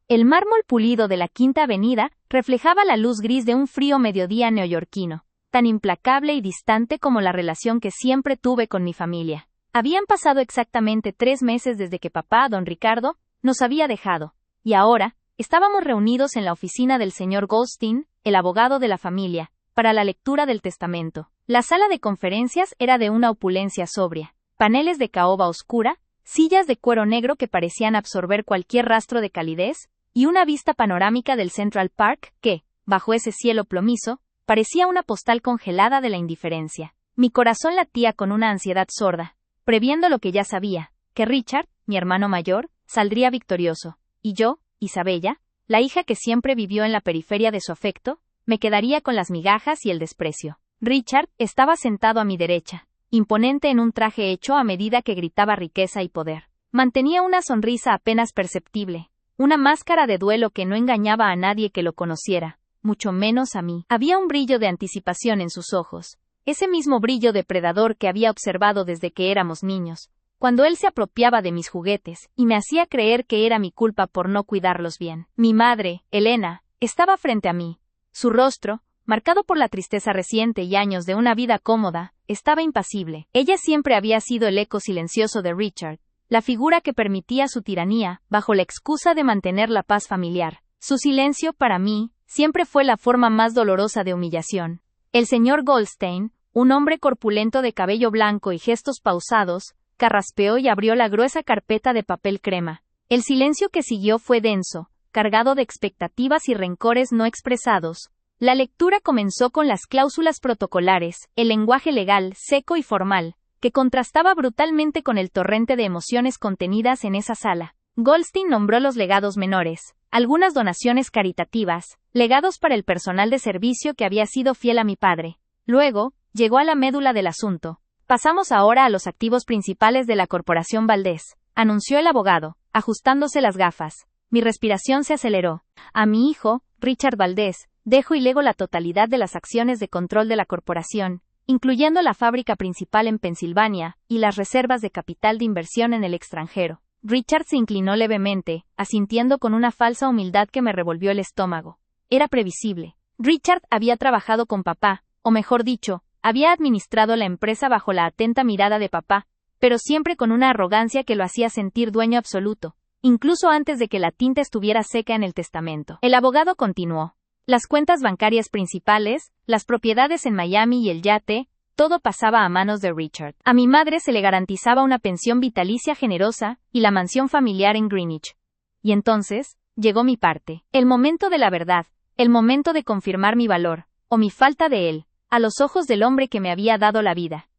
El mármol pulido de la Quinta Avenida reflejaba la luz gris de un frío mediodía neoyorquino, tan implacable y distante como la relación que siempre tuve con mi familia. Habían pasado exactamente 3 meses desde que papá, don Ricardo, nos había dejado, y ahora, estábamos reunidos en la oficina del señor Goldstein, el abogado de la familia, para la lectura del testamento. La sala de conferencias era de una opulencia sobria. Paneles de caoba oscura, sillas de cuero negro que parecían absorber cualquier rastro de calidez, y una vista panorámica del Central Park que, bajo ese cielo plomizo, parecía una postal congelada de la indiferencia. Mi corazón latía con una ansiedad sorda, previendo lo que ya sabía, que Richard, mi hermano mayor, saldría victorioso, y yo, Isabella, la hija que siempre vivió en la periferia de su afecto, me quedaría con las migajas y el desprecio. Richard estaba sentado a mi derecha, imponente en un traje hecho a medida que gritaba riqueza y poder. Mantenía una sonrisa apenas perceptible, una máscara de duelo que no engañaba a nadie que lo conociera, mucho menos a mí. Había un brillo de anticipación en sus ojos, ese mismo brillo depredador que había observado desde que éramos niños, cuando él se apropiaba de mis juguetes y me hacía creer que era mi culpa por no cuidarlos bien. Mi madre, Elena, estaba frente a mí. Su rostro, marcado por la tristeza reciente y años de una vida cómoda, estaba impasible. Ella siempre había sido el eco silencioso de Richard, la figura que permitía su tiranía, bajo la excusa de mantener la paz familiar. Su silencio, para mí, siempre fue la forma más dolorosa de humillación. El señor Goldstein, un hombre corpulento de cabello blanco y gestos pausados, carraspeó y abrió la gruesa carpeta de papel crema. El silencio que siguió fue denso, cargado de expectativas y rencores no expresados. La lectura comenzó con las cláusulas protocolares, el lenguaje legal, seco y formal, que contrastaba brutalmente con el torrente de emociones contenidas en esa sala. Goldstein nombró los legados menores, algunas donaciones caritativas, legados para el personal de servicio que había sido fiel a mi padre. Luego, llegó a la médula del asunto. Pasamos ahora a los activos principales de la Corporación Valdés, anunció el abogado, ajustándose las gafas. Mi respiración se aceleró. A mi hijo, Richard Valdés, dejo y lego la totalidad de las acciones de control de la corporación, incluyendo la fábrica principal en Pensilvania y las reservas de capital de inversión en el extranjero. Richard se inclinó levemente, asintiendo con una falsa humildad que me revolvió el estómago. Era previsible. Richard había trabajado con papá, o mejor dicho, había administrado la empresa bajo la atenta mirada de papá, pero siempre con una arrogancia que lo hacía sentir dueño absoluto, incluso antes de que la tinta estuviera seca en el testamento. El abogado continuó. Las cuentas bancarias principales, las propiedades en Miami y el yate, todo pasaba a manos de Richard. A mi madre se le garantizaba una pensión vitalicia generosa y la mansión familiar en Greenwich. Y entonces, llegó mi parte. El momento de la verdad, el momento de confirmar mi valor, o mi falta de él, a los ojos del hombre que me había dado la vida.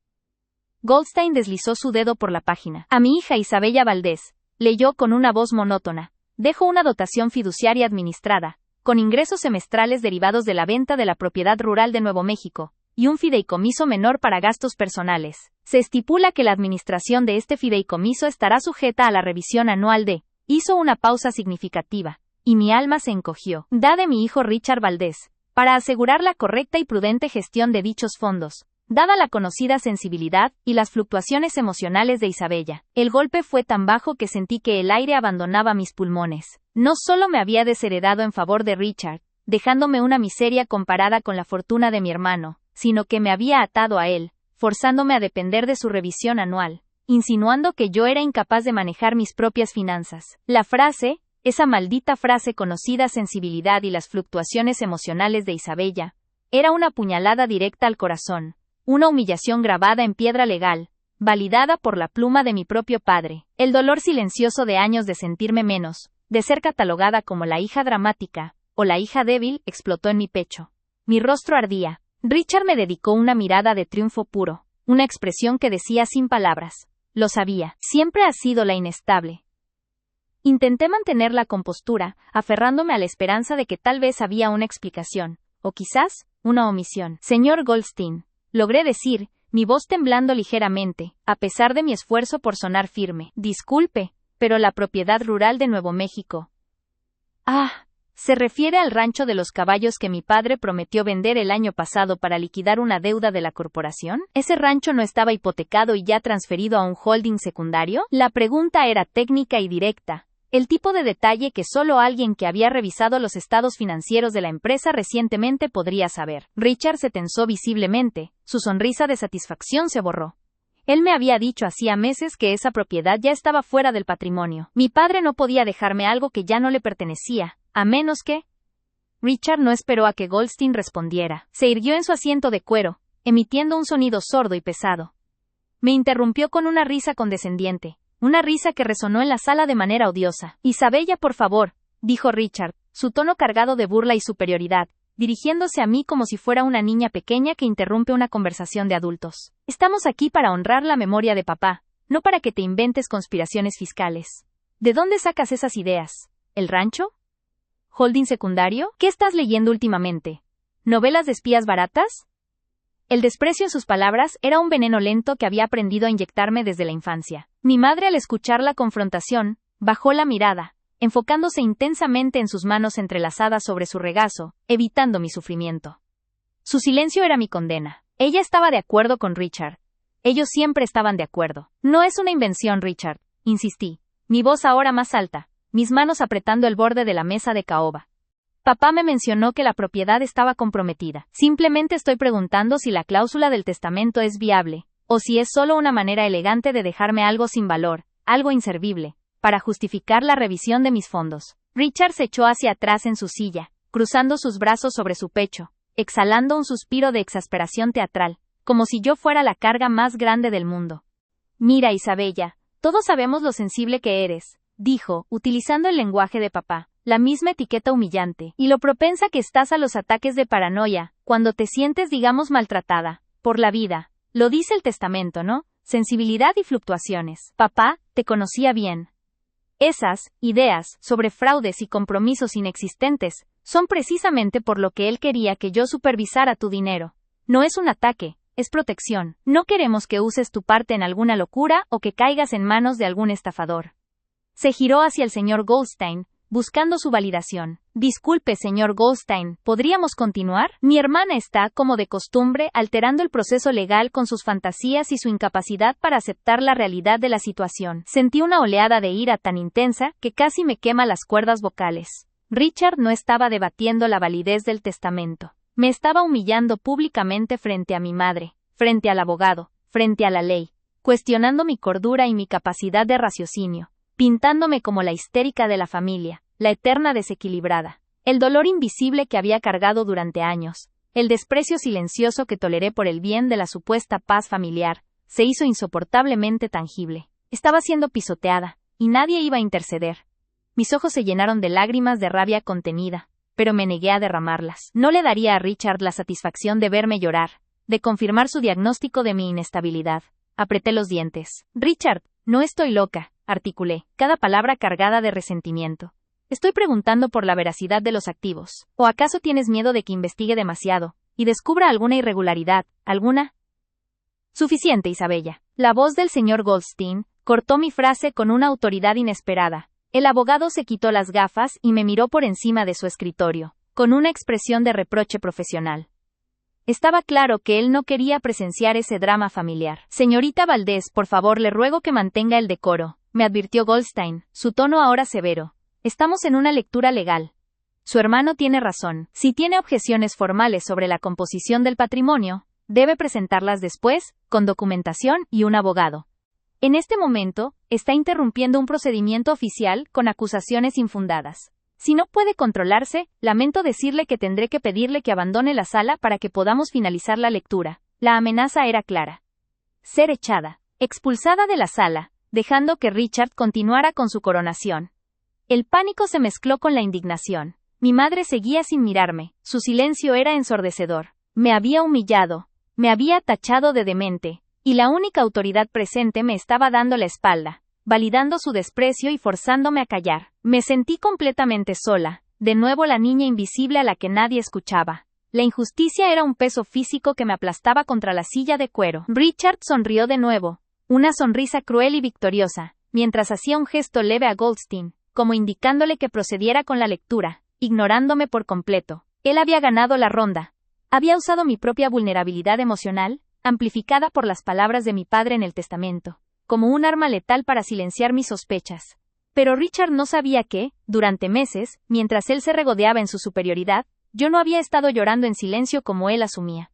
Goldstein deslizó su dedo por la página. A mi hija Isabella Valdés, leyó con una voz monótona. Dejo una dotación fiduciaria administrada, con ingresos semestrales derivados de la venta de la propiedad rural de Nuevo México, y un fideicomiso menor para gastos personales. Se estipula que la administración de este fideicomiso estará sujeta a la revisión anual de... Hizo una pausa significativa, y mi alma se encogió. Da de mi hijo Richard Valdés, para asegurar la correcta y prudente gestión de dichos fondos, dada la conocida sensibilidad y las fluctuaciones emocionales de Isabella. El golpe fue tan bajo que sentí que el aire abandonaba mis pulmones. No solo me había desheredado en favor de Richard, dejándome una miseria comparada con la fortuna de mi hermano, sino que me había atado a él, forzándome a depender de su revisión anual, insinuando que yo era incapaz de manejar mis propias finanzas. La frase, esa maldita frase conocida sensibilidad y las fluctuaciones emocionales de Isabella, era una puñalada directa al corazón, una humillación grabada en piedra legal, validada por la pluma de mi propio padre. El dolor silencioso de años de sentirme menos, de ser catalogada como la hija dramática, o la hija débil, explotó en mi pecho. Mi rostro ardía. Richard me dedicó una mirada de triunfo puro, una expresión que decía sin palabras. Lo sabía, siempre has sido la inestable. Intenté mantener la compostura, aferrándome a la esperanza de que tal vez había una explicación, o quizás, una omisión. Señor Goldstein, logré decir, mi voz temblando ligeramente, a pesar de mi esfuerzo por sonar firme. Disculpe, pero la propiedad rural de Nuevo México. ¿Se refiere al rancho de los caballos que mi padre prometió vender el año pasado para liquidar una deuda de la corporación? ¿Ese rancho no estaba hipotecado y ya transferido a un holding secundario? La pregunta era técnica y directa, El tipo de detalle que solo alguien que había revisado los estados financieros de la empresa recientemente podría saber. Richard se tensó visiblemente, su sonrisa de satisfacción se borró. Él me había dicho hacía meses que esa propiedad ya estaba fuera del patrimonio. Mi padre no podía dejarme algo que ya no le pertenecía, a menos que... Richard no esperó a que Goldstein respondiera. Se irguió en su asiento de cuero, emitiendo un sonido sordo y pesado. Me interrumpió con una risa condescendiente, una risa que resonó en la sala de manera odiosa. Isabella, por favor, dijo Richard, su tono cargado de burla y superioridad, dirigiéndose a mí como si fuera una niña pequeña que interrumpe una conversación de adultos. Estamos aquí para honrar la memoria de papá, no para que te inventes conspiraciones fiscales. ¿De dónde sacas esas ideas? ¿El rancho? ¿Holding secundario? ¿Qué estás leyendo últimamente? ¿Novelas de espías baratas? El desprecio en sus palabras era un veneno lento que había aprendido a inyectarme desde la infancia. Mi madre, al escuchar la confrontación, bajó la mirada, enfocándose intensamente en sus manos entrelazadas sobre su regazo, evitando mi sufrimiento. Su silencio era mi condena. Ella estaba de acuerdo con Richard. Ellos siempre estaban de acuerdo. No es una invención, Richard, insistí, mi voz ahora más alta, mis manos apretando el borde de la mesa de caoba. Papá me mencionó que la propiedad estaba comprometida. Simplemente estoy preguntando si la cláusula del testamento es viable, o si es solo una manera elegante de dejarme algo sin valor, algo inservible, para justificar la revisión de mis fondos. Richard se echó hacia atrás en su silla, cruzando sus brazos sobre su pecho, exhalando un suspiro de exasperación teatral, como si yo fuera la carga más grande del mundo. Mira, Isabella, todos sabemos lo sensible que eres, dijo, utilizando el lenguaje de papá, la misma etiqueta humillante, y lo propensa que estás a los ataques de paranoia, cuando te sientes, digamos, maltratada, por la vida. Lo dice el testamento, ¿no? Sensibilidad y fluctuaciones. Papá, te conocía bien. Esas ideas, sobre fraudes y compromisos inexistentes, son precisamente por lo que él quería que yo supervisara tu dinero. No es un ataque, es protección. No queremos que uses tu parte en alguna locura o que caigas en manos de algún estafador. Se giró hacia el señor Goldstein, buscando su validación. Disculpe, señor Goldstein, ¿podríamos continuar? Mi hermana está, como de costumbre, alterando el proceso legal con sus fantasías y su incapacidad para aceptar la realidad de la situación. Sentí una oleada de ira tan intensa que casi me quema las cuerdas vocales. Richard no estaba debatiendo la validez del testamento. Me estaba humillando públicamente frente a mi madre, frente al abogado, frente a la ley, cuestionando mi cordura y mi capacidad de raciocinio, pintándome como la histérica de la familia, la eterna desequilibrada, el dolor invisible que había cargado durante años, el desprecio silencioso que toleré por el bien de la supuesta paz familiar, se hizo insoportablemente tangible. Estaba siendo pisoteada, y nadie iba a interceder. Mis ojos se llenaron de lágrimas de rabia contenida, pero me negué a derramarlas. No le daría a Richard la satisfacción de verme llorar, de confirmar su diagnóstico de mi inestabilidad. Apreté los dientes. Richard, no estoy loca, articulé, cada palabra cargada de resentimiento. Estoy preguntando por la veracidad de los activos. ¿O acaso tienes miedo de que investigue demasiado y descubra alguna irregularidad, alguna? Suficiente, Isabella. La voz del señor Goldstein cortó mi frase con una autoridad inesperada. El abogado se quitó las gafas y me miró por encima de su escritorio, con una expresión de reproche profesional. Estaba claro que él no quería presenciar ese drama familiar. Señorita Valdés, por favor, le ruego que mantenga el decoro, me advirtió Goldstein, su tono ahora severo. Estamos en una lectura legal. Su hermano tiene razón. Si tiene objeciones formales sobre la composición del patrimonio, debe presentarlas después, con documentación y un abogado. En este momento, está interrumpiendo un procedimiento oficial con acusaciones infundadas. Si no puede controlarse, lamento decirle que tendré que pedirle que abandone la sala para que podamos finalizar la lectura. La amenaza era clara. Ser echada, expulsada de la sala, dejando que Richard continuara con su coronación. El pánico se mezcló con la indignación. Mi madre seguía sin mirarme, su silencio era ensordecedor. Me había humillado, me había tachado de demente, y la única autoridad presente me estaba dando la espalda, validando su desprecio y forzándome a callar. Me sentí completamente sola, de nuevo la niña invisible a la que nadie escuchaba. La injusticia era un peso físico que me aplastaba contra la silla de cuero. Richard sonrió de nuevo, una sonrisa cruel y victoriosa, mientras hacía un gesto leve a Goldstein, como indicándole que procediera con la lectura, ignorándome por completo. Él había ganado la ronda. Había usado mi propia vulnerabilidad emocional, amplificada por las palabras de mi padre en el testamento, como un arma letal para silenciar mis sospechas. Pero Richard no sabía que, durante meses, mientras él se regodeaba en su superioridad, yo no había estado llorando en silencio como él asumía.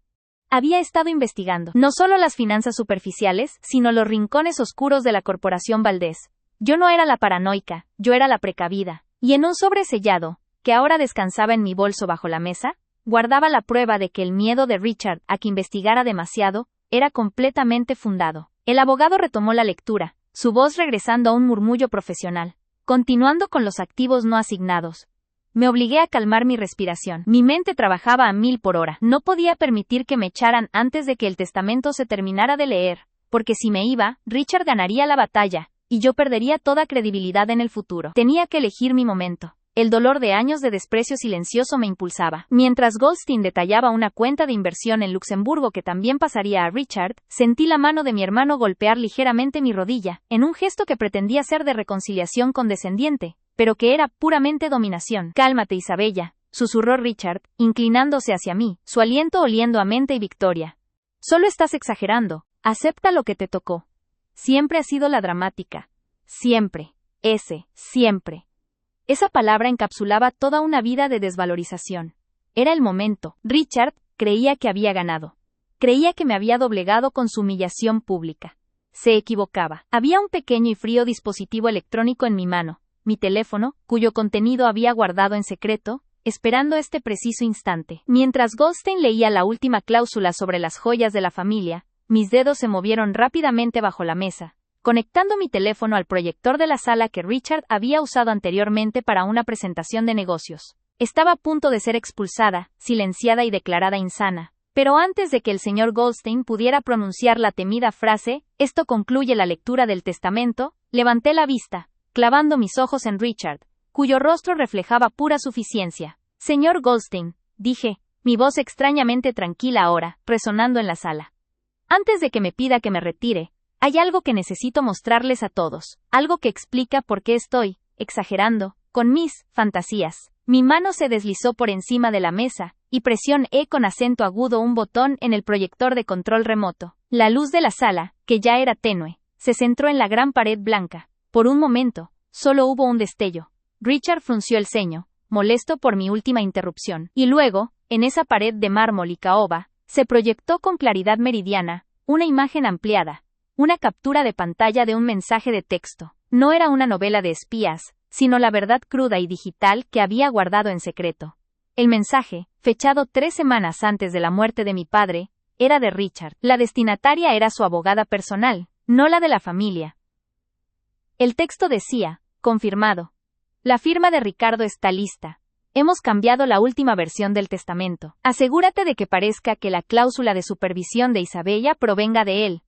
Había estado investigando no solo las finanzas superficiales, sino los rincones oscuros de la corporación Valdés. Yo no era la paranoica, yo era la precavida. Y en un sobre sellado, que ahora descansaba en mi bolso bajo la mesa, guardaba la prueba de que el miedo de Richard a que investigara demasiado era completamente fundado. El abogado retomó la lectura, su voz regresando a un murmullo profesional. Continuando con los activos no asignados. Me obligué a calmar mi respiración. Mi mente trabajaba a 1000 por hora. No podía permitir que me echaran antes de que el testamento se terminara de leer, porque si me iba, Richard ganaría la batalla, y yo perdería toda credibilidad en el futuro. Tenía que elegir mi momento. El dolor de años de desprecio silencioso me impulsaba. Mientras Goldstein detallaba una cuenta de inversión en Luxemburgo que también pasaría a Richard, sentí la mano de mi hermano golpear ligeramente mi rodilla, en un gesto que pretendía ser de reconciliación condescendiente, pero que era puramente dominación. «Cálmate, Isabella», susurró Richard, inclinándose hacia mí, su aliento oliendo a menta y victoria. «Solo estás exagerando. Acepta lo que te tocó. Siempre has sido la dramática. Siempre. Siempre». Esa palabra encapsulaba toda una vida de desvalorización. Era el momento. Richard creía que había ganado. Creía que me había doblegado con su humillación pública. Se equivocaba. Había un pequeño y frío dispositivo electrónico en mi mano, mi teléfono, cuyo contenido había guardado en secreto, esperando este preciso instante. Mientras Goldstein leía la última cláusula sobre las joyas de la familia, mis dedos se movieron rápidamente bajo la mesa, conectando mi teléfono al proyector de la sala que Richard había usado anteriormente para una presentación de negocios. Estaba a punto de ser expulsada, silenciada y declarada insana. Pero antes de que el señor Goldstein pudiera pronunciar la temida frase, «Esto concluye la lectura del testamento», levanté la vista, clavando mis ojos en Richard, cuyo rostro reflejaba pura suficiencia. «Señor Goldstein», dije, mi voz extrañamente tranquila ahora, resonando en la sala. «Antes de que me pida que me retire, hay algo que necesito mostrarles a todos, algo que explica por qué estoy, exagerando, con mis fantasías». Mi mano se deslizó por encima de la mesa, y presioné con acento agudo un botón en el proyector de control remoto. La luz de la sala, que ya era tenue, se centró en la gran pared blanca. Por un momento, solo hubo un destello. Richard frunció el ceño, molesto por mi última interrupción. Y luego, en esa pared de mármol y caoba, se proyectó con claridad meridiana, una imagen ampliada. Una captura de pantalla de un mensaje de texto. No era una novela de espías, sino la verdad cruda y digital que había guardado en secreto. El mensaje, fechado 3 semanas antes de la muerte de mi padre, era de Richard. La destinataria era su abogada personal, no la de la familia. El texto decía, confirmado. La firma de Ricardo está lista. Hemos cambiado la última versión del testamento. Asegúrate de que parezca que la cláusula de supervisión de Isabella provenga de él.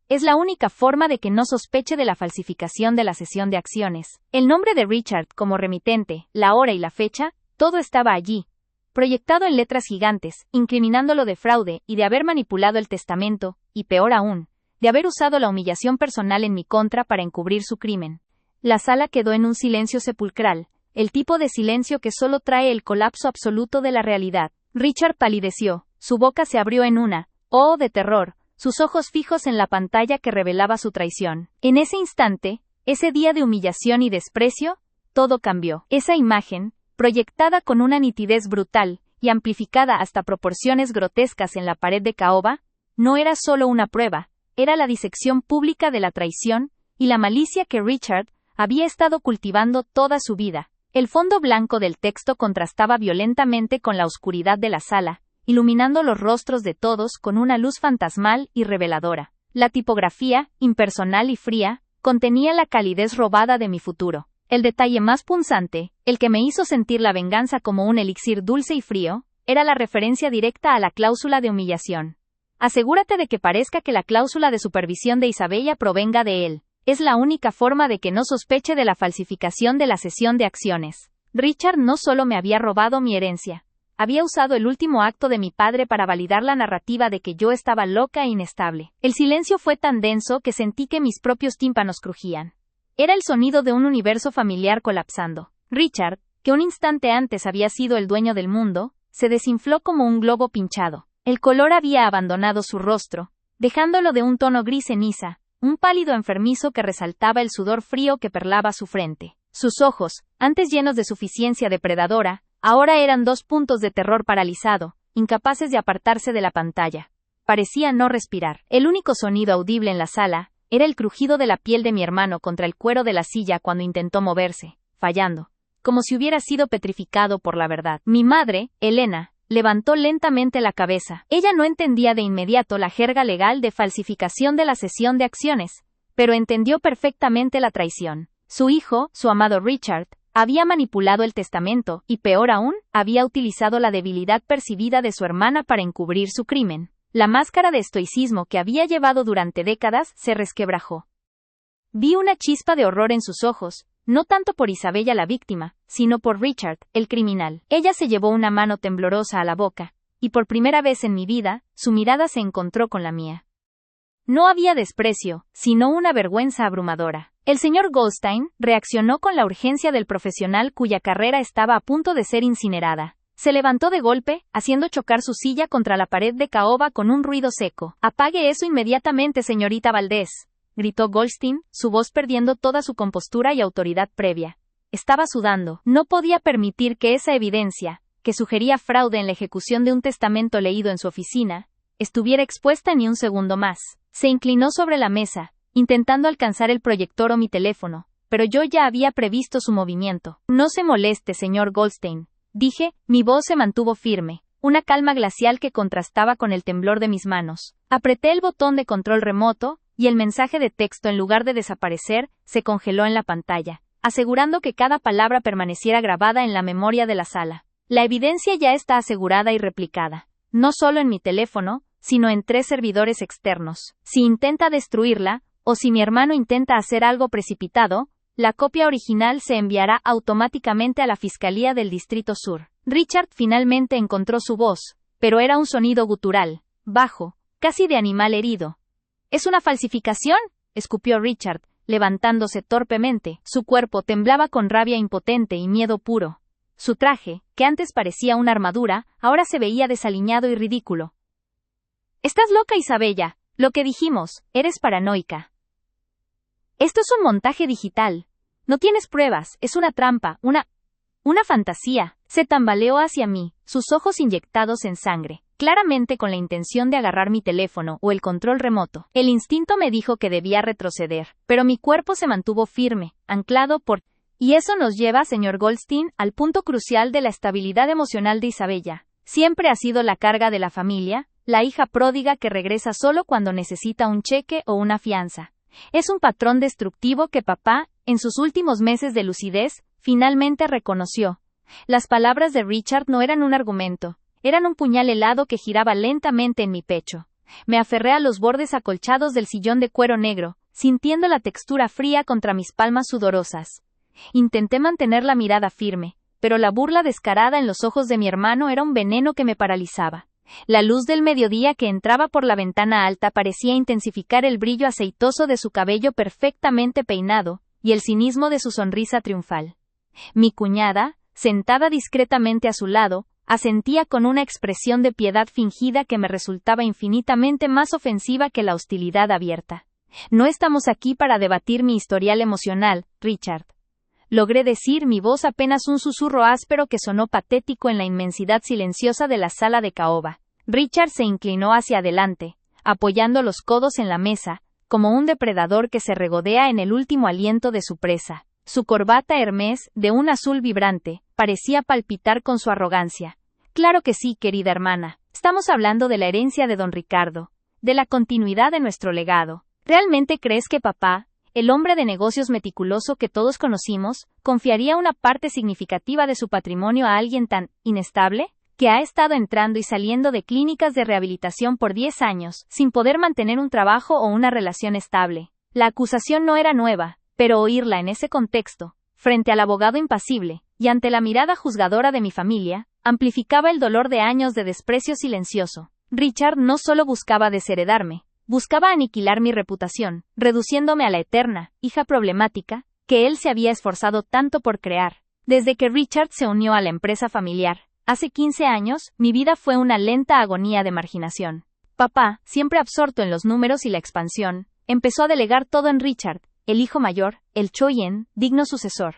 Es la única forma de que no sospeche de la falsificación de la cesión de acciones. El nombre de Richard como remitente, la hora y la fecha, todo estaba allí, proyectado en letras gigantes, incriminándolo de fraude y de haber manipulado el testamento, y peor aún, de haber usado la humillación personal en mi contra para encubrir su crimen. La sala quedó en un silencio sepulcral, el tipo de silencio que solo trae el colapso absoluto de la realidad. Richard palideció, su boca se abrió en una «oh» de terror, sus ojos fijos en la pantalla que revelaba su traición. En ese instante, ese día de humillación y desprecio, todo cambió. Esa imagen, proyectada con una nitidez brutal, y amplificada hasta proporciones grotescas en la pared de caoba, no era solo una prueba, era la disección pública de la traición, y la malicia que Richard había estado cultivando toda su vida. El fondo blanco del texto contrastaba violentamente con la oscuridad de la sala, iluminando los rostros de todos con una luz fantasmal y reveladora. La tipografía, impersonal y fría, contenía la calidez robada de mi futuro. El detalle más punzante, el que me hizo sentir la venganza como un elixir dulce y frío, era la referencia directa a la cláusula de humillación. Asegúrate de que parezca que la cláusula de supervisión de Isabella provenga de él. Es la única forma de que no sospeche de la falsificación de la cesión de acciones. Richard no solo me había robado mi herencia. Había usado el último acto de mi padre para validar la narrativa de que yo estaba loca e inestable. El silencio fue tan denso que sentí que mis propios tímpanos crujían. Era el sonido de un universo familiar colapsando. Richard, que un instante antes había sido el dueño del mundo, se desinfló como un globo pinchado. El color había abandonado su rostro, dejándolo de un tono gris ceniza, un pálido enfermizo que resaltaba el sudor frío que perlaba su frente. Sus ojos, antes llenos de suficiencia depredadora, ahora eran 2 puntos de terror paralizado, incapaces de apartarse de la pantalla. Parecía no respirar. El único sonido audible en la sala era el crujido de la piel de mi hermano contra el cuero de la silla cuando intentó moverse, fallando, como si hubiera sido petrificado por la verdad. Mi madre, Elena, levantó lentamente la cabeza. Ella no entendía de inmediato la jerga legal de falsificación de la cesión de acciones, pero entendió perfectamente la traición. Su hijo, su amado Richard, había manipulado el testamento y, peor aún, había utilizado la debilidad percibida de su hermana para encubrir su crimen. La máscara de estoicismo que había llevado durante décadas se resquebrajó. Vi una chispa de horror en sus ojos, no tanto por Isabella la víctima, sino por Richard, el criminal. Ella se llevó una mano temblorosa a la boca, y por primera vez en mi vida, su mirada se encontró con la mía. No había desprecio, sino una vergüenza abrumadora. El señor Goldstein reaccionó con la urgencia del profesional cuya carrera estaba a punto de ser incinerada. Se levantó de golpe, haciendo chocar su silla contra la pared de caoba con un ruido seco. «Apague eso inmediatamente, señorita Valdés», gritó Goldstein, su voz perdiendo toda su compostura y autoridad previa. Estaba sudando. No podía permitir que esa evidencia, que sugería fraude en la ejecución de un testamento leído en su oficina, estuviera expuesta ni un segundo más. Se inclinó sobre la mesa, intentando alcanzar el proyector o mi teléfono, pero yo ya había previsto su movimiento. «No se moleste, señor Goldstein», dije, mi voz se mantuvo firme, una calma glacial que contrastaba con el temblor de mis manos. Apreté el botón de control remoto, y el mensaje de texto, en lugar de desaparecer, se congeló en la pantalla, asegurando que cada palabra permaneciera grabada en la memoria de la sala. La evidencia ya está asegurada y replicada, no solo en mi teléfono, sino en 3 servidores externos. Si intenta destruirla, o si mi hermano intenta hacer algo precipitado, la copia original se enviará automáticamente a la Fiscalía del Distrito Sur. Richard finalmente encontró su voz, pero era un sonido gutural, bajo, casi de animal herido. «¿Es una falsificación?», escupió Richard, levantándose torpemente. Su cuerpo temblaba con rabia impotente y miedo puro. Su traje, que antes parecía una armadura, ahora se veía desaliñado y ridículo. «Estás loca, Isabella. Lo que dijimos, eres paranoica. Esto es un montaje digital. No tienes pruebas, es una trampa, una fantasía». Se tambaleó hacia mí, sus ojos inyectados en sangre, claramente con la intención de agarrar mi teléfono o el control remoto. El instinto me dijo que debía retroceder, pero mi cuerpo se mantuvo firme, anclado por... Y eso nos lleva, señor Goldstein, al punto crucial de la estabilidad emocional de Isabella. Siempre ha sido la carga de la familia, la hija pródiga que regresa solo cuando necesita un cheque o una fianza. Es un patrón destructivo que papá, en sus últimos meses de lucidez, finalmente reconoció. Las palabras de Richard no eran un argumento, eran un puñal helado que giraba lentamente en mi pecho. Me aferré a los bordes acolchados del sillón de cuero negro, sintiendo la textura fría contra mis palmas sudorosas. Intenté mantener la mirada firme, pero la burla descarada en los ojos de mi hermano era un veneno que me paralizaba. La luz del mediodía que entraba por la ventana alta parecía intensificar el brillo aceitoso de su cabello perfectamente peinado, y el cinismo de su sonrisa triunfal. Mi cuñada, sentada discretamente a su lado, asentía con una expresión de piedad fingida que me resultaba infinitamente más ofensiva que la hostilidad abierta. «No estamos aquí para debatir mi historial emocional, Richard», logré decir, mi voz apenas un susurro áspero que sonó patético en la inmensidad silenciosa de la sala de caoba. Richard se inclinó hacia adelante, apoyando los codos en la mesa, como un depredador que se regodea en el último aliento de su presa. Su corbata Hermès, de un azul vibrante, parecía palpitar con su arrogancia. «Claro que sí, querida hermana. Estamos hablando de la herencia de don Ricardo, de la continuidad de nuestro legado. ¿Realmente crees que papá, el hombre de negocios meticuloso que todos conocimos, confiaría una parte significativa de su patrimonio a alguien tan inestable, que ha estado entrando y saliendo de clínicas de rehabilitación por 10 años, sin poder mantener un trabajo o una relación estable?» La acusación no era nueva, pero oírla en ese contexto, frente al abogado impasible, y ante la mirada juzgadora de mi familia, amplificaba el dolor de años de desprecio silencioso. Richard no solo buscaba desheredarme, buscaba aniquilar mi reputación, reduciéndome a la eterna hija problemática que él se había esforzado tanto por crear. Desde que Richard se unió a la empresa familiar, hace 15 años, mi vida fue una lenta agonía de marginación. Papá, siempre absorto en los números y la expansión, empezó a delegar todo en Richard, el hijo mayor, el Choyen, digno sucesor.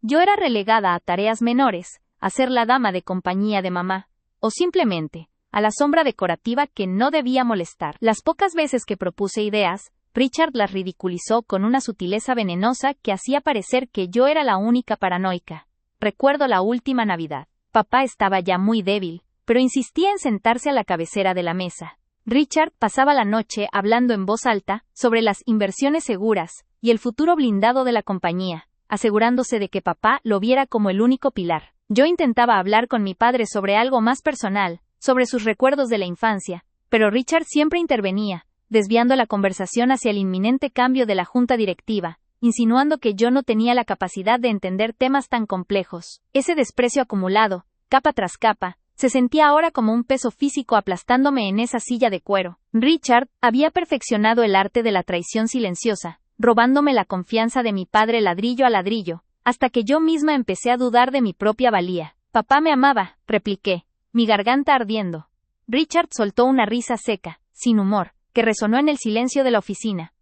Yo era relegada a tareas menores, a ser la dama de compañía de mamá, o simplemente, a la sombra decorativa que no debía molestar. Las pocas veces que propuse ideas, Richard las ridiculizó con una sutileza venenosa que hacía parecer que yo era la única paranoica. Recuerdo la última Navidad. Papá estaba ya muy débil, pero insistía en sentarse a la cabecera de la mesa. Richard pasaba la noche hablando en voz alta sobre las inversiones seguras y el futuro blindado de la compañía, asegurándose de que papá lo viera como el único pilar. Yo intentaba hablar con mi padre sobre algo más personal, sobre sus recuerdos de la infancia, pero Richard siempre intervenía, desviando la conversación hacia el inminente cambio de la junta directiva, insinuando que yo no tenía la capacidad de entender temas tan complejos. Ese desprecio acumulado, capa tras capa, se sentía ahora como un peso físico aplastándome en esa silla de cuero. Richard había perfeccionado el arte de la traición silenciosa, robándome la confianza de mi padre ladrillo a ladrillo, hasta que yo misma empecé a dudar de mi propia valía. Papá me amaba, repliqué, mi garganta ardiendo. Richard soltó una risa seca, sin humor, que resonó en el silencio de la oficina.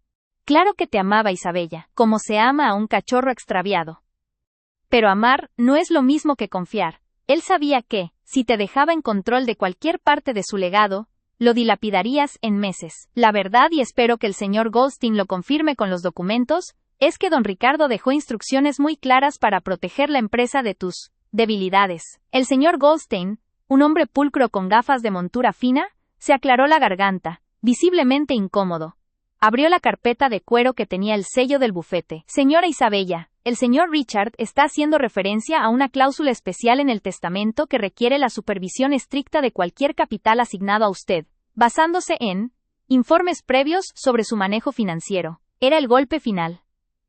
Claro que te amaba, Isabella, como se ama a un cachorro extraviado. Pero amar no es lo mismo que confiar. Él sabía que, si te dejaba en control de cualquier parte de su legado, lo dilapidarías en meses. La verdad, y espero que el señor Goldstein lo confirme con los documentos, es que don Ricardo dejó instrucciones muy claras para proteger la empresa de tus debilidades. El señor Goldstein, un hombre pulcro con gafas de montura fina, se aclaró la garganta, visiblemente incómodo. Abrió la carpeta de cuero que tenía el sello del bufete. Señora Isabella, el señor Richard está haciendo referencia a una cláusula especial en el testamento que requiere la supervisión estricta de cualquier capital asignado a usted, basándose en informes previos sobre su manejo financiero. Era el golpe final.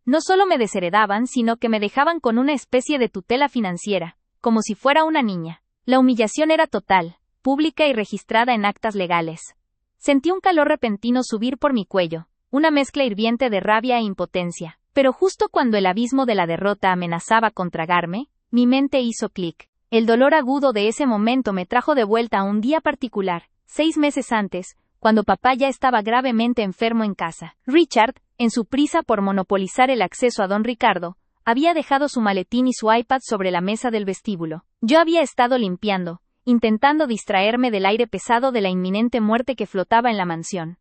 No solo me desheredaban, sino que me dejaban con una especie de tutela financiera, como si fuera una niña. La humillación era total, pública y registrada en actas legales. Sentí un calor repentino subir por mi cuello, una mezcla hirviente de rabia e impotencia. Pero justo cuando el abismo de la derrota amenazaba con tragarme, mi mente hizo clic. El dolor agudo de ese momento me trajo de vuelta a un día particular, 6 meses antes, cuando papá ya estaba gravemente enfermo en casa. Richard, en su prisa por monopolizar el acceso a don Ricardo, había dejado su maletín y su iPad sobre la mesa del vestíbulo. Yo había estado limpiando, intentando distraerme del aire pesado de la inminente muerte que flotaba en la mansión.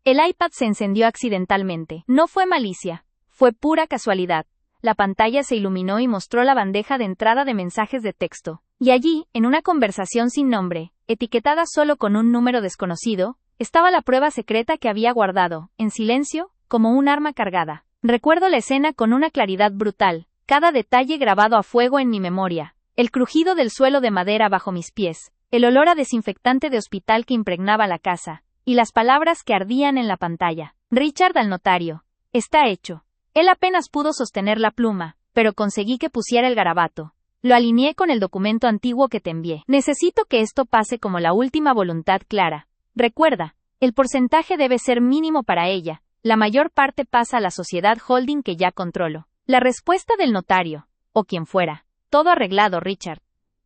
El iPad se encendió accidentalmente. No fue malicia, fue pura casualidad. La pantalla se iluminó y mostró la bandeja de entrada de mensajes de texto. Y allí, en una conversación sin nombre, etiquetada solo con un número desconocido, estaba la prueba secreta que había guardado, en silencio, como un arma cargada. Recuerdo la escena con una claridad brutal, cada detalle grabado a fuego en mi memoria. El crujido del suelo de madera bajo mis pies, el olor a desinfectante de hospital que impregnaba la casa, y las palabras que ardían en la pantalla. Richard al notario. Está hecho. Él apenas pudo sostener la pluma, pero conseguí que pusiera el garabato. Lo alineé con el documento antiguo que te envié. Necesito que esto pase como la última voluntad clara. Recuerda, el porcentaje debe ser mínimo para ella. La mayor parte pasa a la sociedad holding que ya controlo. La respuesta del notario, o quien fuera. Todo arreglado, Richard.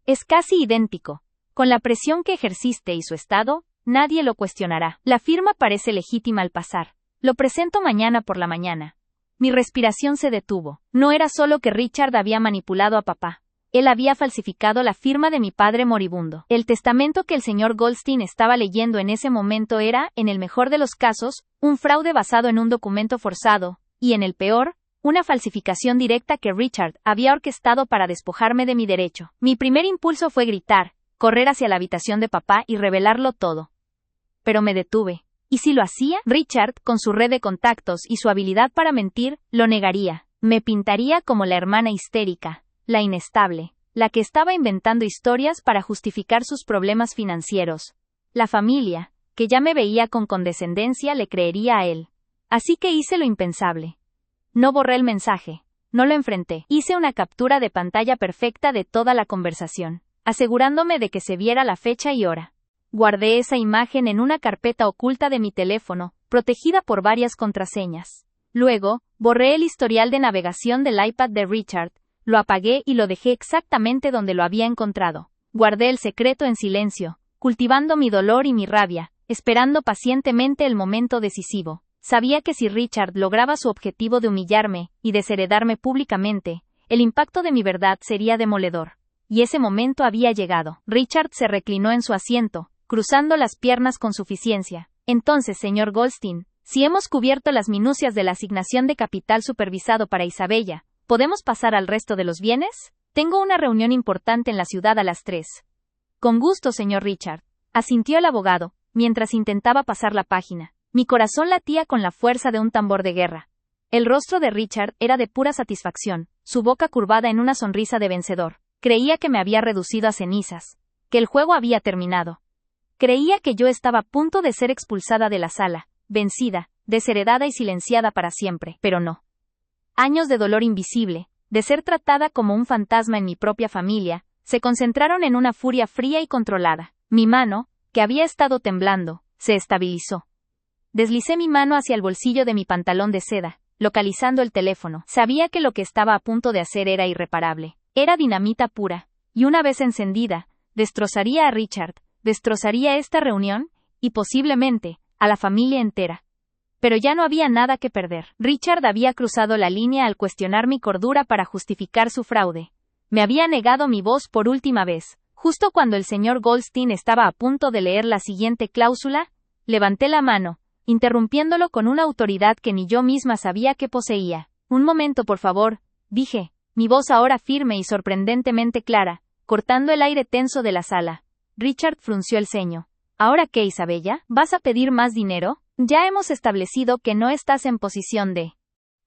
Es casi idéntico. Con la presión que ejerciste y su estado, nadie lo cuestionará. La firma parece legítima al pasar. Lo presento mañana por la mañana. Mi respiración se detuvo. No era solo que Richard había manipulado a papá. Él había falsificado la firma de mi padre moribundo. El testamento que el señor Goldstein estaba leyendo en ese momento era, en el mejor de los casos, un fraude basado en un documento forzado, y en el peor, una falsificación directa que Richard había orquestado para despojarme de mi derecho. Mi primer impulso fue gritar, correr hacia la habitación de papá y revelarlo todo. Pero me detuve. ¿Y si lo hacía? Richard, con su red de contactos y su habilidad para mentir, lo negaría. Me pintaría como la hermana histérica, la inestable, la que estaba inventando historias para justificar sus problemas financieros. La familia, que ya me veía con condescendencia, le creería a él. Así que hice lo impensable. No borré el mensaje, no lo enfrenté. Hice una captura de pantalla perfecta de toda la conversación, asegurándome de que se viera la fecha y hora. Guardé esa imagen en una carpeta oculta de mi teléfono, protegida por varias contraseñas. Luego, borré el historial de navegación del iPad de Richard, lo apagué y lo dejé exactamente donde lo había encontrado. Guardé el secreto en silencio, cultivando mi dolor y mi rabia, esperando pacientemente el momento decisivo. Sabía que si Richard lograba su objetivo de humillarme y desheredarme públicamente, El impacto de mi verdad sería demoledor. Y ese momento había llegado. Richard se reclinó en su asiento, cruzando las piernas con suficiencia. Entonces, señor Goldstein, si hemos cubierto las minucias de la asignación de capital supervisado para Isabella, ¿podemos pasar al resto de los bienes? Tengo una reunión importante en la ciudad a las 3. Con gusto, señor Richard, asintió el abogado, mientras intentaba pasar la página. Mi corazón latía con la fuerza de un tambor de guerra. El rostro de Richard era de pura satisfacción, su boca curvada en una sonrisa de vencedor. Creía que me había reducido a cenizas, que el juego había terminado. Creía que yo estaba a punto de ser expulsada de la sala, vencida, desheredada y silenciada para siempre, pero no. Años de dolor invisible, de ser tratada como un fantasma en mi propia familia, se concentraron en una furia fría y controlada. Mi mano, que había estado temblando, se estabilizó. Deslicé mi mano hacia el bolsillo de mi pantalón de seda, localizando el teléfono. Sabía que lo que estaba a punto de hacer era irreparable. Era dinamita pura, y una vez encendida, destrozaría a Richard, destrozaría esta reunión, y posiblemente, a la familia entera. Pero ya no había nada que perder. Richard había cruzado la línea al cuestionar mi cordura para justificar su fraude. Me había negado mi voz por última vez. Justo cuando el señor Goldstein estaba a punto de leer la siguiente cláusula, levanté la mano, interrumpiéndolo con una autoridad que ni yo misma sabía que poseía. Un momento, por favor, dije, mi voz ahora firme y sorprendentemente clara, cortando el aire tenso de la sala. Richard frunció el ceño. ¿Ahora qué, Isabella? ¿Vas a pedir más dinero? Ya hemos establecido que no estás en posición de...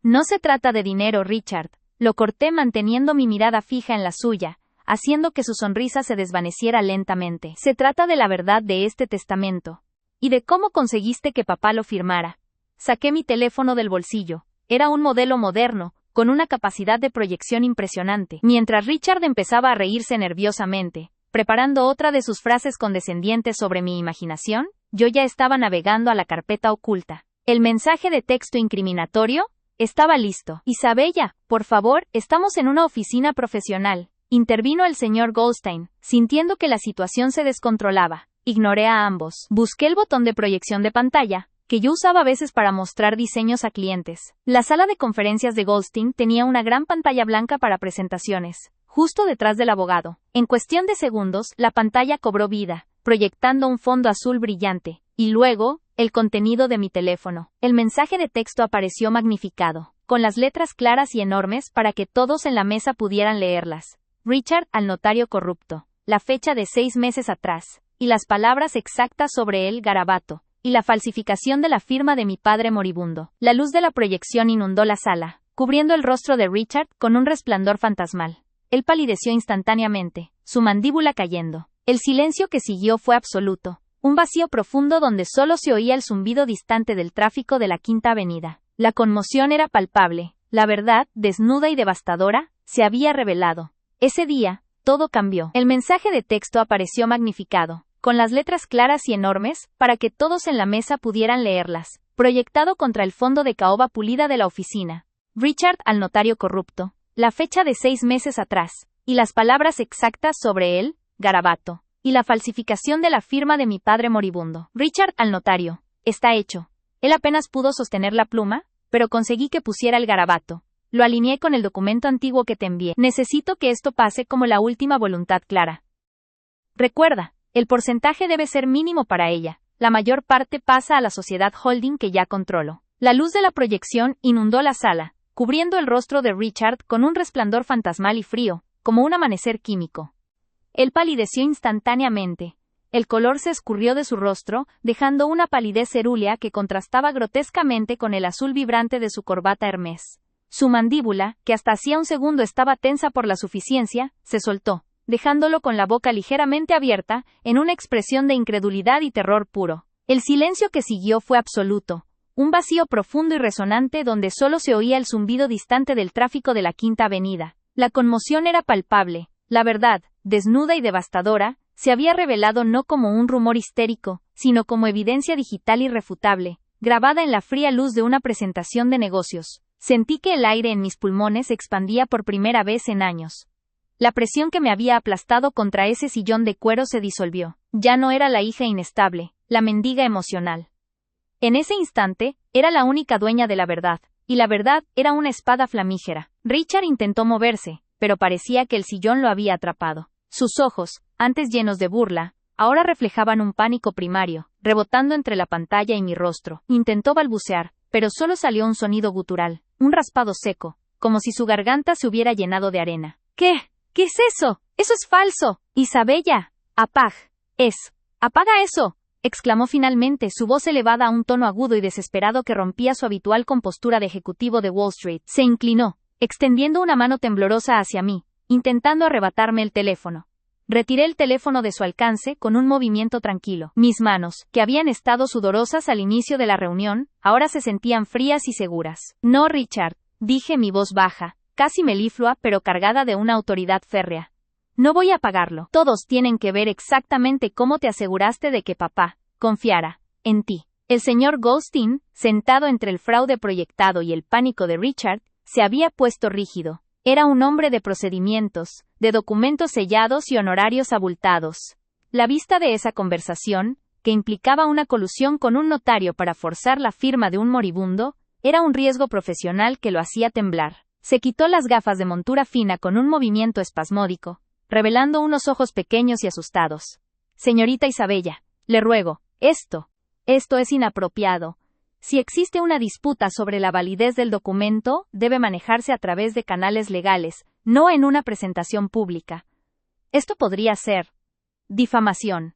No se trata de dinero, Richard. Lo corté manteniendo mi mirada fija en la suya, haciendo que su sonrisa se desvaneciera lentamente. Se trata de la verdad de este testamento. Y de cómo conseguiste que papá lo firmara. Saqué mi teléfono del bolsillo. Era un modelo moderno, con una capacidad de proyección impresionante. Mientras Richard empezaba a reírse nerviosamente, preparando otra de sus frases condescendientes sobre mi imaginación, yo ya estaba navegando a la carpeta oculta. El mensaje de texto incriminatorio estaba listo. Isabella, por favor, estamos en una oficina profesional. Intervino el señor Goldstein, sintiendo que la situación se descontrolaba. Ignoré a ambos. Busqué el botón de proyección de pantalla, que yo usaba a veces para mostrar diseños a clientes. La sala de conferencias de Goldstein tenía una gran pantalla blanca para presentaciones, justo detrás del abogado. En cuestión de segundos, la pantalla cobró vida, proyectando un fondo azul brillante, y luego, el contenido de mi teléfono. El mensaje de texto apareció magnificado, con las letras claras y enormes para que todos en la mesa pudieran leerlas. Richard, al notario corrupto. La fecha de 6 meses atrás. Y las palabras exactas sobre el garabato, y la falsificación de la firma de mi padre moribundo. La luz de la proyección inundó la sala, cubriendo el rostro de Richard con un resplandor fantasmal. Él palideció instantáneamente, su mandíbula cayendo. El silencio que siguió fue absoluto, un vacío profundo donde solo se oía el zumbido distante del tráfico de la Quinta Avenida. La conmoción era palpable, la verdad, desnuda y devastadora, se había revelado. Ese día, todo cambió. El mensaje de texto apareció magnificado, con las letras claras y enormes, para que todos en la mesa pudieran leerlas, proyectado contra el fondo de caoba pulida de la oficina. Richard, al notario corrupto. La fecha de 6 meses atrás, y las palabras exactas sobre él, garabato, y la falsificación de la firma de mi padre moribundo. Richard, al notario. Está hecho. Él apenas pudo sostener la pluma, pero conseguí que pusiera el garabato. Lo alineé con el documento antiguo que te envié. Necesito que esto pase como la última voluntad clara. Recuerda, el porcentaje debe ser mínimo para ella. La mayor parte pasa a la sociedad holding que ya controlo. La luz de la proyección inundó la sala, cubriendo el rostro de Richard con un resplandor fantasmal y frío, como un amanecer químico. Él palideció instantáneamente. El color se escurrió de su rostro, dejando una palidez cerúlea que contrastaba grotescamente con el azul vibrante de su corbata Hermès. Su mandíbula, que hasta hacía un segundo estaba tensa por la suficiencia, se soltó, dejándolo con la boca ligeramente abierta, en una expresión de incredulidad y terror puro. El silencio que siguió fue absoluto, un vacío profundo y resonante donde solo se oía el zumbido distante del tráfico de la Quinta Avenida. La conmoción era palpable, la verdad, desnuda y devastadora, se había revelado no como un rumor histérico, sino como evidencia digital irrefutable, grabada en la fría luz de una presentación de negocios. Sentí que el aire en mis pulmones se expandía por primera vez en años. La presión que me había aplastado contra ese sillón de cuero se disolvió. Ya no era la hija inestable, la mendiga emocional. En ese instante, era la única dueña de la verdad, y la verdad era una espada flamígera. Richard intentó moverse, pero parecía que el sillón lo había atrapado. Sus ojos, antes llenos de burla, ahora reflejaban un pánico primario, rebotando entre la pantalla y mi rostro. Intentó balbucear, pero solo salió un sonido gutural, un raspado seco, como si su garganta se hubiera llenado de arena. ¿Qué? ¿Qué es eso? ¡Eso es falso! Isabella. Apaga eso, exclamó finalmente, su voz elevada a un tono agudo y desesperado que rompía su habitual compostura de ejecutivo de Wall Street. Se inclinó, extendiendo una mano temblorosa hacia mí, intentando arrebatarme el teléfono. Retiré el teléfono de su alcance con un movimiento tranquilo. Mis manos, que habían estado sudorosas al inicio de la reunión, ahora se sentían frías y seguras. No, Richard, dije, mi voz baja, casi meliflua pero cargada de una autoridad férrea. No voy a apagarlo. Todos tienen que ver exactamente cómo te aseguraste de que papá confiara en ti. El señor Goldstein, sentado entre el fraude proyectado y el pánico de Richard, se había puesto rígido. Era un hombre de procedimientos, de documentos sellados y honorarios abultados. La vista de esa conversación, que implicaba una colusión con un notario para forzar la firma de un moribundo, era un riesgo profesional que lo hacía temblar. Se quitó las gafas de montura fina con un movimiento espasmódico, revelando unos ojos pequeños y asustados. Señorita Isabella, le ruego, esto es inapropiado. Si existe una disputa sobre la validez del documento, debe manejarse a través de canales legales, no en una presentación pública. Esto podría ser difamación.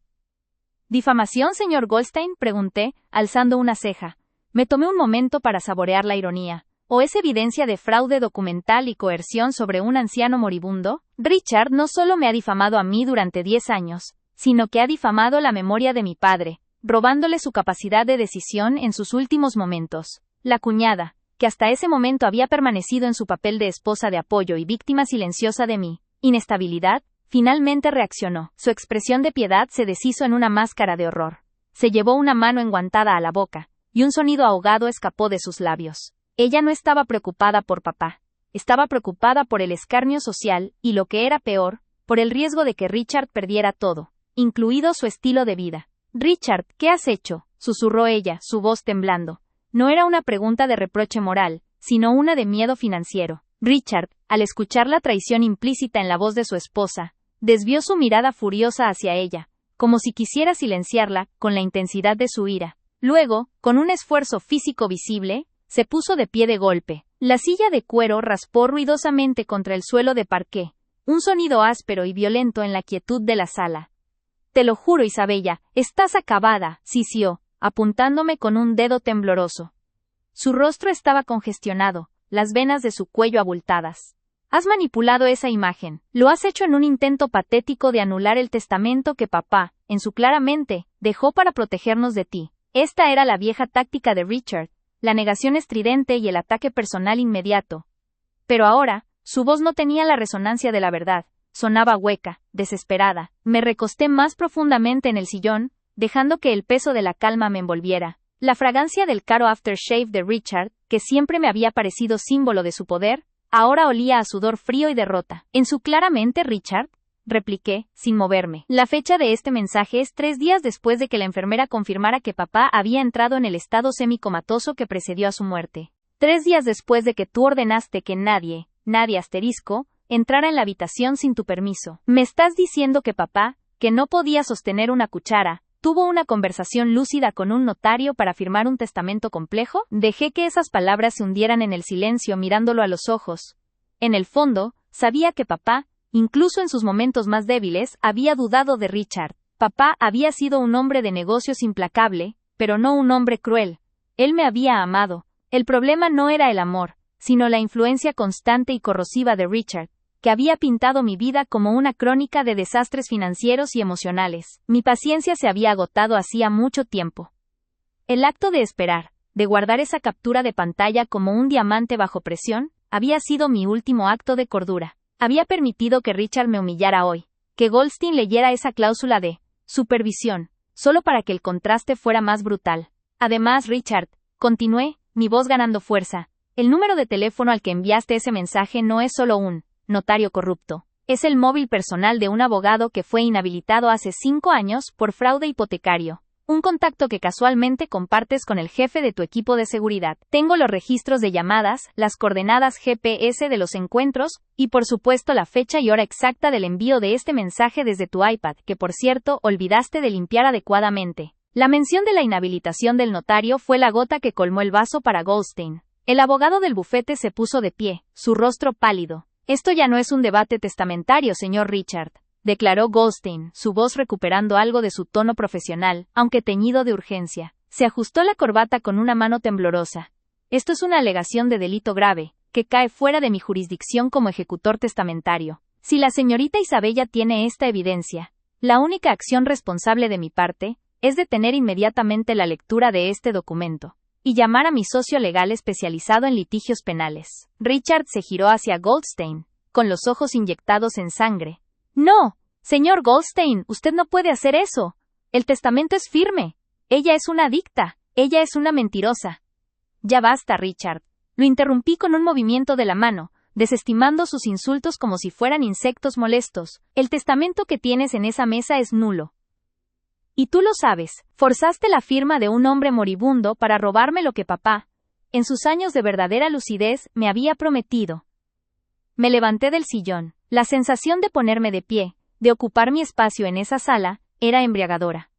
¿Difamación, señor Goldstein?, pregunté, alzando una ceja. Me tomé un momento para saborear la ironía. ¿O es evidencia de fraude documental y coerción sobre un anciano moribundo? Richard no solo me ha difamado a mí durante 10 años, sino que ha difamado la memoria de mi padre, robándole su capacidad de decisión en sus últimos momentos. La cuñada, que hasta ese momento había permanecido en su papel de esposa de apoyo y víctima silenciosa de mi inestabilidad, finalmente reaccionó. Su expresión de piedad se deshizo en una máscara de horror. Se llevó una mano enguantada a la boca, y un sonido ahogado escapó de sus labios. Ella no estaba preocupada por papá. Estaba preocupada por el escarnio social, y lo que era peor, por el riesgo de que Richard perdiera todo, incluido su estilo de vida. Richard, ¿qué has hecho?, susurró ella, su voz temblando. No era una pregunta de reproche moral, sino una de miedo financiero. Richard, al escuchar la traición implícita en la voz de su esposa, desvió su mirada furiosa hacia ella, como si quisiera silenciarla, con la intensidad de su ira. Luego, con un esfuerzo físico visible, se puso de pie de golpe. La silla de cuero raspó ruidosamente contra el suelo de parqué, un sonido áspero y violento en la quietud de la sala. Te lo juro, Isabella, estás acabada, sisió, apuntándome con un dedo tembloroso. Su rostro estaba congestionado, las venas de su cuello abultadas. Has manipulado esa imagen. Lo has hecho en un intento patético de anular el testamento que papá, en su clara mente, dejó para protegernos de ti. Esta era la vieja táctica de Richard, la negación estridente y el ataque personal inmediato. Pero ahora, su voz no tenía la resonancia de la verdad. Sonaba hueca, desesperada. Me recosté más profundamente en el sillón, dejando que el peso de la calma me envolviera. La fragancia del caro aftershave de Richard, que siempre me había parecido símbolo de su poder, ahora olía a sudor frío y derrota. ¿En su clara mente, Richard?, repliqué, sin moverme. La fecha de este mensaje es 3 días después de que la enfermera confirmara que papá había entrado en el estado semicomatoso que precedió a su muerte. 3 días después de que tú ordenaste que nadie entrara en la habitación sin tu permiso. ¿Me estás diciendo que papá, que no podía sostener una cuchara, tuvo una conversación lúcida con un notario para firmar un testamento complejo? Dejé que esas palabras se hundieran en el silencio mirándolo a los ojos. En el fondo, sabía que papá, incluso en sus momentos más débiles, había dudado de Richard. Papá había sido un hombre de negocios implacable, pero no un hombre cruel. Él me había amado. El problema no era el amor, sino la influencia constante y corrosiva de Richard, que había pintado mi vida como una crónica de desastres financieros y emocionales. Mi paciencia se había agotado hacía mucho tiempo. El acto de esperar, de guardar esa captura de pantalla como un diamante bajo presión, había sido mi último acto de cordura. Había permitido que Richard me humillara hoy, que Goldstein leyera esa cláusula de supervisión, solo para que el contraste fuera más brutal. Además, Richard, continué, mi voz ganando fuerza, el número de teléfono al que enviaste ese mensaje no es solo un notario corrupto. Es el móvil personal de un abogado que fue inhabilitado hace 5 años por fraude hipotecario. Un contacto que casualmente compartes con el jefe de tu equipo de seguridad. Tengo los registros de llamadas, las coordenadas GPS de los encuentros, y por supuesto la fecha y hora exacta del envío de este mensaje desde tu iPad, que por cierto, olvidaste de limpiar adecuadamente. La mención de la inhabilitación del notario fue la gota que colmó el vaso para Goldstein. El abogado del bufete se puso de pie, su rostro pálido. Esto ya no es un debate testamentario, señor Richard, declaró Goldstein, su voz recuperando algo de su tono profesional, aunque teñido de urgencia. Se ajustó la corbata con una mano temblorosa. Esto es una alegación de delito grave, que cae fuera de mi jurisdicción como ejecutor testamentario. Si la señorita Isabella tiene esta evidencia, la única acción responsable de mi parte, es detener inmediatamente la lectura de este documento, y llamar a mi socio legal especializado en litigios penales. Richard se giró hacia Goldstein, con los ojos inyectados en sangre. No, señor Goldstein, usted no puede hacer eso. El testamento es firme. Ella es una adicta. Ella es una mentirosa. Ya basta, Richard. Lo interrumpí con un movimiento de la mano, desestimando sus insultos como si fueran insectos molestos. El testamento que tienes en esa mesa es nulo. Y tú lo sabes, forzaste la firma de un hombre moribundo para robarme lo que papá, en sus años de verdadera lucidez, me había prometido. Me levanté del sillón. La sensación de ponerme de pie, de ocupar mi espacio en esa sala, era embriagadora.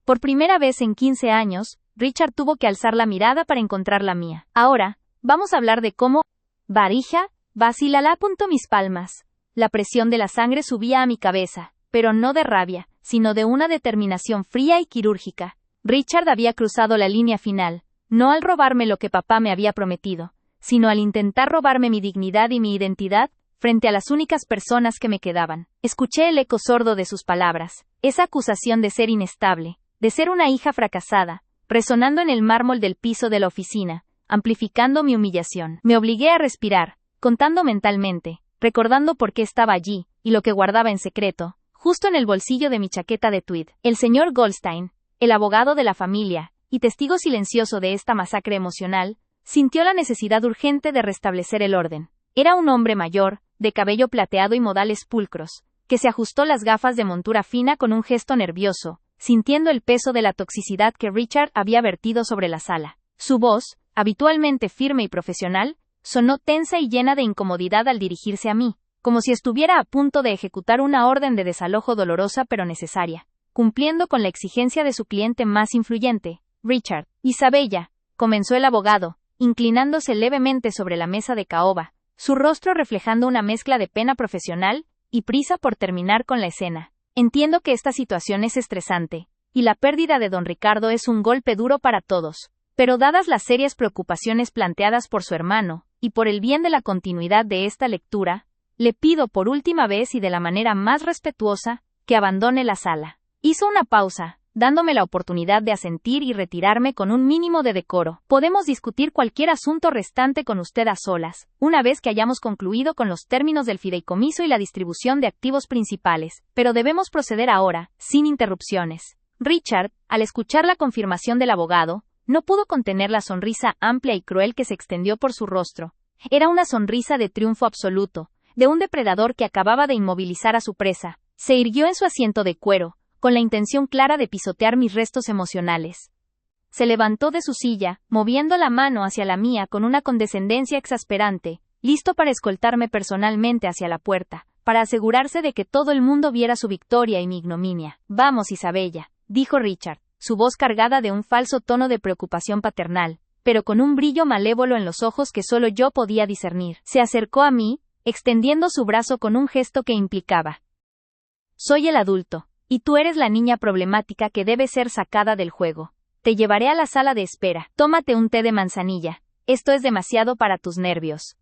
Por primera vez en 15 años, Richard tuvo que alzar la mirada para encontrar la mía. Ahora, vamos a hablar de cómo... Varija, vacilala. Mis palmas. La presión de la sangre subía a mi cabeza, pero no de rabia, sino de una determinación fría y quirúrgica. Richard había cruzado la línea final, no al robarme lo que papá me había prometido, sino al intentar robarme mi dignidad y mi identidad, frente a las únicas personas que me quedaban. Escuché el eco sordo de sus palabras, esa acusación de ser inestable, de ser una hija fracasada, resonando en el mármol del piso de la oficina, amplificando mi humillación. Me obligué a respirar, contando mentalmente, recordando por qué estaba allí, y lo que guardaba en secreto, justo en el bolsillo de mi chaqueta de tweed. El señor Goldstein, el abogado de la familia, y testigo silencioso de esta masacre emocional, sintió la necesidad urgente de restablecer el orden. Era un hombre mayor, de cabello plateado y modales pulcros, que se ajustó las gafas de montura fina con un gesto nervioso, sintiendo el peso de la toxicidad que Richard había vertido sobre la sala. Su voz, habitualmente firme y profesional, sonó tensa y llena de incomodidad al dirigirse a mí, como si estuviera a punto de ejecutar una orden de desalojo dolorosa pero necesaria, cumpliendo con la exigencia de su cliente más influyente, Richard. Isabella, comenzó el abogado, inclinándose levemente sobre la mesa de caoba, su rostro reflejando una mezcla de pena profesional y prisa por terminar con la escena. Entiendo que esta situación es estresante, y la pérdida de don Ricardo es un golpe duro para todos, pero dadas las serias preocupaciones planteadas por su hermano, y por el bien de la continuidad de esta lectura, le pido por última vez y de la manera más respetuosa, que abandone la sala. Hizo una pausa, dándome la oportunidad de asentir y retirarme con un mínimo de decoro. Podemos discutir cualquier asunto restante con usted a solas, una vez que hayamos concluido con los términos del fideicomiso y la distribución de activos principales, pero debemos proceder ahora, sin interrupciones. Richard, al escuchar la confirmación del abogado, no pudo contener la sonrisa amplia y cruel que se extendió por su rostro. Era una sonrisa de triunfo absoluto, de un depredador que acababa de inmovilizar a su presa. Se irguió en su asiento de cuero, con la intención clara de pisotear mis restos emocionales. Se levantó de su silla, moviendo la mano hacia la mía con una condescendencia exasperante, listo para escoltarme personalmente hacia la puerta, para asegurarse de que todo el mundo viera su victoria y mi ignominia. Vamos, Isabella, dijo Richard, su voz cargada de un falso tono de preocupación paternal, pero con un brillo malévolo en los ojos que solo yo podía discernir. Se acercó a mí, extendiendo su brazo con un gesto que implicaba: soy el adulto, y tú eres la niña problemática que debe ser sacada del juego. Te llevaré a la sala de espera. Tómate un té de manzanilla. Esto es demasiado para tus nervios.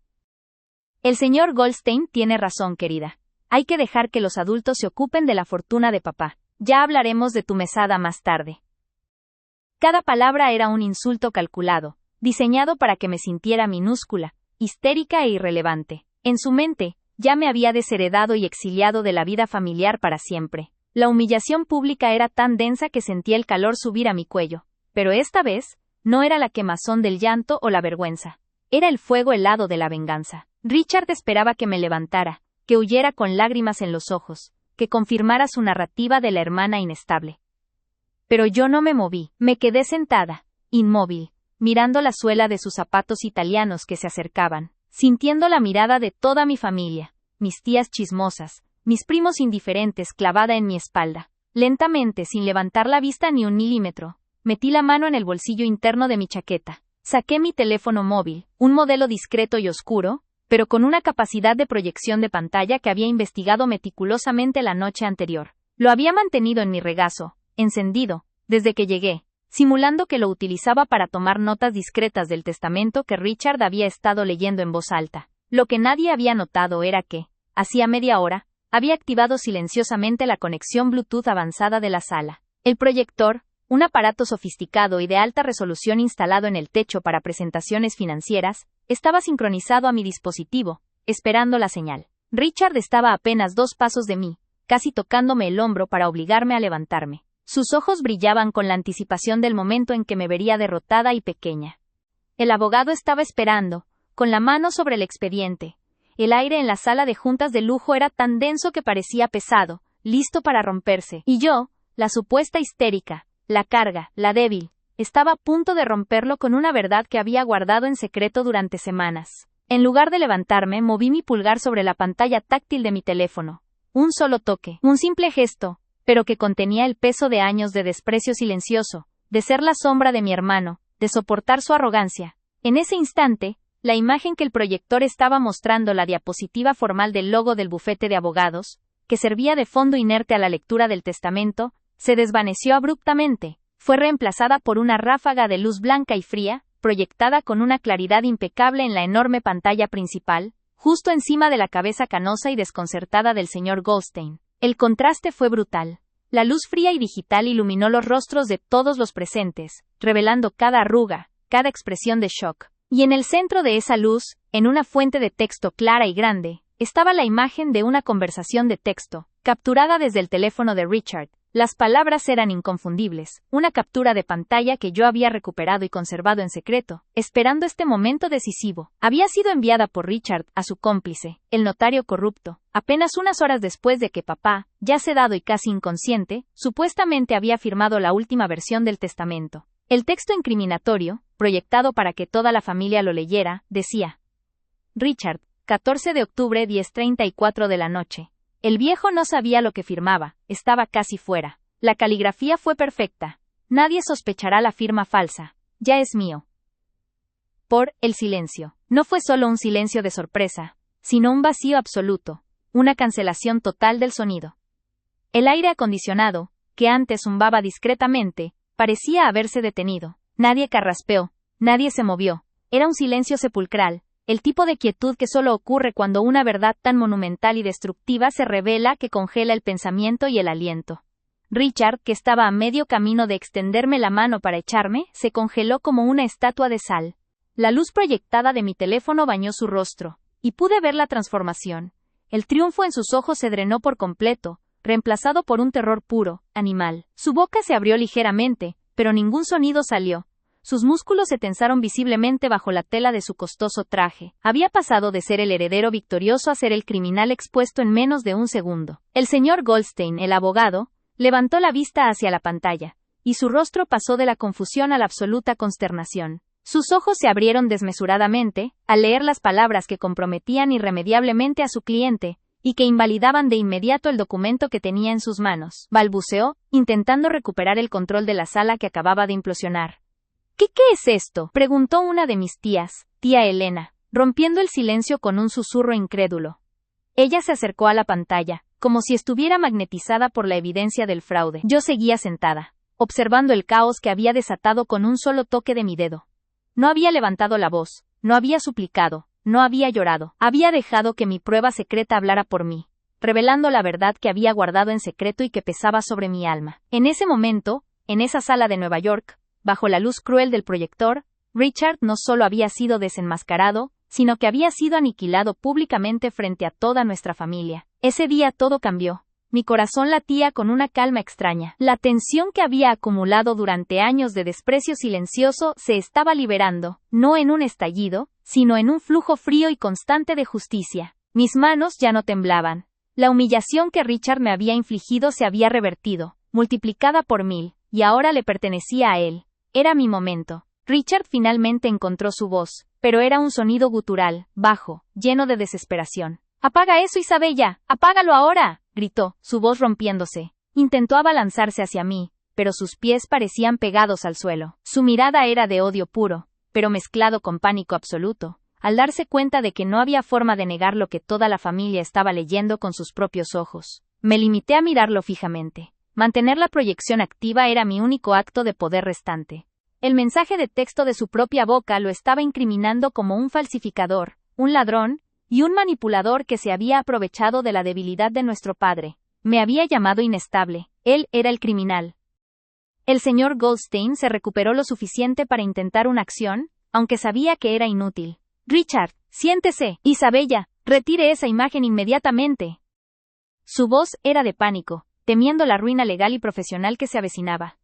El señor Goldstein tiene razón, querida. Hay que dejar que los adultos se ocupen de la fortuna de papá. Ya hablaremos de tu mesada más tarde. Cada palabra era un insulto calculado, diseñado para que me sintiera minúscula, histérica e irrelevante. En su mente, ya me había desheredado y exiliado de la vida familiar para siempre. La humillación pública era tan densa que sentía el calor subir a mi cuello, pero esta vez, no era la quemazón del llanto o la vergüenza. Era el fuego helado de la venganza. Richard esperaba que me levantara, que huyera con lágrimas en los ojos, que confirmara su narrativa de la hermana inestable. Pero yo no me moví. Me quedé sentada, inmóvil, mirando la suela de sus zapatos italianos que se acercaban, sintiendo la mirada de toda mi familia, mis tías chismosas, mis primos indiferentes clavada en mi espalda. Lentamente, sin levantar la vista ni un milímetro, metí la mano en el bolsillo interno de mi chaqueta. Saqué mi teléfono móvil, un modelo discreto y oscuro, pero con una capacidad de proyección de pantalla que había investigado meticulosamente la noche anterior. Lo había mantenido en mi regazo, encendido, desde que llegué, simulando que lo utilizaba para tomar notas discretas del testamento que Richard había estado leyendo en voz alta. Lo que nadie había notado era que, hacía media hora, había activado silenciosamente la conexión Bluetooth avanzada de la sala. El proyector, un aparato sofisticado y de alta resolución instalado en el techo para presentaciones financieras, estaba sincronizado a mi dispositivo, esperando la señal. Richard estaba a apenas 2 pasos de mí, casi tocándome el hombro para obligarme a levantarme. Sus ojos brillaban con la anticipación del momento en que me vería derrotada y pequeña. El abogado estaba esperando, con la mano sobre el expediente. El aire en la sala de juntas de lujo era tan denso que parecía pesado, listo para romperse. Y yo, la supuesta histérica, la carga, la débil, estaba a punto de romperlo con una verdad que había guardado en secreto durante semanas. En lugar de levantarme, moví mi pulgar sobre la pantalla táctil de mi teléfono. Un solo toque, un simple gesto, pero que contenía el peso de años de desprecio silencioso, de ser la sombra de mi hermano, de soportar su arrogancia. En ese instante, la imagen que el proyector estaba mostrando, la diapositiva formal del logo del bufete de abogados, que servía de fondo inerte a la lectura del testamento, se desvaneció abruptamente. Fue reemplazada por una ráfaga de luz blanca y fría, proyectada con una claridad impecable en la enorme pantalla principal, justo encima de la cabeza canosa y desconcertada del señor Goldstein. El contraste fue brutal. La luz fría y digital iluminó los rostros de todos los presentes, revelando cada arruga, cada expresión de shock. Y en el centro de esa luz, en una fuente de texto clara y grande, estaba la imagen de una conversación de texto, capturada desde el teléfono de Richard. Las palabras eran inconfundibles, una captura de pantalla que yo había recuperado y conservado en secreto, esperando este momento decisivo. Había sido enviada por Richard a su cómplice, el notario corrupto, apenas unas horas después de que papá, ya sedado y casi inconsciente, supuestamente había firmado la última versión del testamento. El texto incriminatorio, proyectado para que toda la familia lo leyera, decía: Richard, 14 de octubre 10:34 de la noche. El viejo no sabía lo que firmaba, estaba casi fuera. La caligrafía fue perfecta. Nadie sospechará la firma falsa. Ya es mío. El silencio. No fue solo un silencio de sorpresa, sino un vacío absoluto, una cancelación total del sonido. El aire acondicionado, que antes zumbaba discretamente, parecía haberse detenido. Nadie carraspeó, nadie se movió. Era un silencio sepulcral. El tipo de quietud que solo ocurre cuando una verdad tan monumental y destructiva se revela, que congela el pensamiento y el aliento. Richard, que estaba a medio camino de extenderme la mano para echarme, se congeló como una estatua de sal. La luz proyectada de mi teléfono bañó su rostro, y pude ver la transformación. El triunfo en sus ojos se drenó por completo, reemplazado por un terror puro, animal. Su boca se abrió ligeramente, pero ningún sonido salió. Sus músculos se tensaron visiblemente bajo la tela de su costoso traje. Había pasado de ser el heredero victorioso a ser el criminal expuesto en menos de un segundo. El señor Goldstein, el abogado, levantó la vista hacia la pantalla, y su rostro pasó de la confusión a la absoluta consternación. Sus ojos se abrieron desmesuradamente, al leer las palabras que comprometían irremediablemente a su cliente, y que invalidaban de inmediato el documento que tenía en sus manos. Balbuceó, intentando recuperar el control de la sala que acababa de implosionar. ¿Qué es esto?, preguntó una de mis tías, tía Elena, rompiendo el silencio con un susurro incrédulo. Ella se acercó a la pantalla, como si estuviera magnetizada por la evidencia del fraude. Yo seguía sentada, observando el caos que había desatado con un solo toque de mi dedo. No había levantado la voz, no había suplicado, no había llorado. Había dejado que mi prueba secreta hablara por mí, revelando la verdad que había guardado en secreto y que pesaba sobre mi alma. En ese momento, en esa sala de Nueva York, bajo la luz cruel del proyector, Richard no solo había sido desenmascarado, sino que había sido aniquilado públicamente frente a toda nuestra familia. Ese día todo cambió. Mi corazón latía con una calma extraña. La tensión que había acumulado durante años de desprecio silencioso se estaba liberando, no en un estallido, sino en un flujo frío y constante de justicia. Mis manos ya no temblaban. La humillación que Richard me había infligido se había revertido, multiplicada por 1000, y ahora le pertenecía a él. Era mi momento. Richard finalmente encontró su voz, pero era un sonido gutural, bajo, lleno de desesperación. «¡Apaga eso, Isabella! ¡Apágalo ahora!», gritó, su voz rompiéndose. Intentó abalanzarse hacia mí, pero sus pies parecían pegados al suelo. Su mirada era de odio puro, pero mezclado con pánico absoluto, al darse cuenta de que no había forma de negar lo que toda la familia estaba leyendo con sus propios ojos. Me limité a mirarlo fijamente. Mantener la proyección activa era mi único acto de poder restante. El mensaje de texto de su propia boca lo estaba incriminando como un falsificador, un ladrón, y un manipulador que se había aprovechado de la debilidad de nuestro padre. Me había llamado inestable. Él era el criminal. El señor Goldstein se recuperó lo suficiente para intentar una acción, aunque sabía que era inútil. «Richard, siéntese. Isabella, retire esa imagen inmediatamente». Su voz era de pánico, temiendo la ruina legal y profesional que se avecinaba.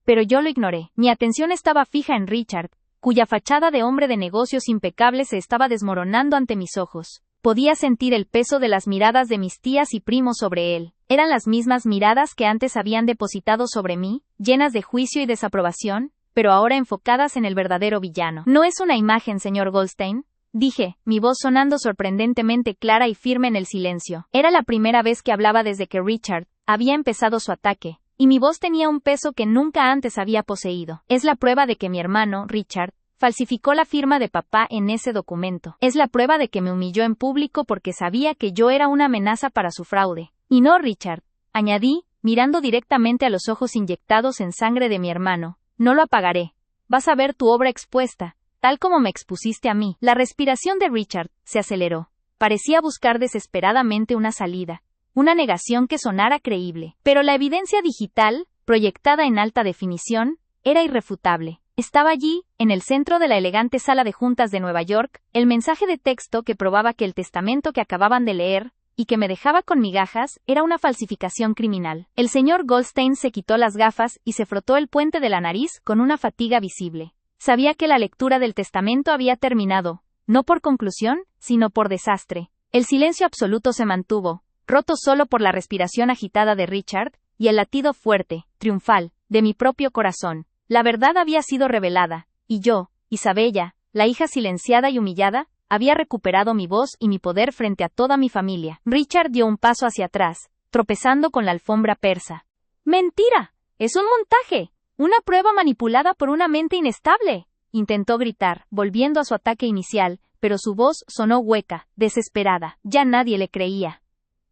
Pero yo lo ignoré. Mi atención estaba fija en Richard, cuya fachada de hombre de negocios impecable se estaba desmoronando ante mis ojos. Podía sentir el peso de las miradas de mis tías y primos sobre él. Eran las mismas miradas que antes habían depositado sobre mí, llenas de juicio y desaprobación, pero ahora enfocadas en el verdadero villano. «No es una imagen, señor Goldstein», dije, mi voz sonando sorprendentemente clara y firme en el silencio. Era la primera vez que hablaba desde que Richard había empezado su ataque, y mi voz tenía un peso que nunca antes había poseído. «Es la prueba de que mi hermano, Richard, falsificó la firma de papá en ese documento. Es la prueba de que me humilló en público porque sabía que yo era una amenaza para su fraude. Y no, Richard», añadí, mirando directamente a los ojos inyectados en sangre de mi hermano, «no lo apagaré. Vas a ver tu obra expuesta, tal como me expusiste a mí». La respiración de Richard se aceleró. Parecía buscar desesperadamente una salida, una negación que sonara creíble. Pero la evidencia digital, proyectada en alta definición, era irrefutable. Estaba allí, en el centro de la elegante sala de juntas de Nueva York, el mensaje de texto que probaba que el testamento que acababan de leer, y que me dejaba con migajas, era una falsificación criminal. El señor Goldstein se quitó las gafas y se frotó el puente de la nariz con una fatiga visible. Sabía que la lectura del testamento había terminado, no por conclusión, sino por desastre. El silencio absoluto se mantuvo, roto solo por la respiración agitada de Richard, y el latido fuerte, triunfal, de mi propio corazón. La verdad había sido revelada, y yo, Isabella, la hija silenciada y humillada, había recuperado mi voz y mi poder frente a toda mi familia. Richard dio un paso hacia atrás, tropezando con la alfombra persa. «¡Mentira! ¡Es un montaje! ¡Una prueba manipulada por una mente inestable!», intentó gritar, volviendo a su ataque inicial, pero su voz sonó hueca, desesperada. Ya nadie le creía.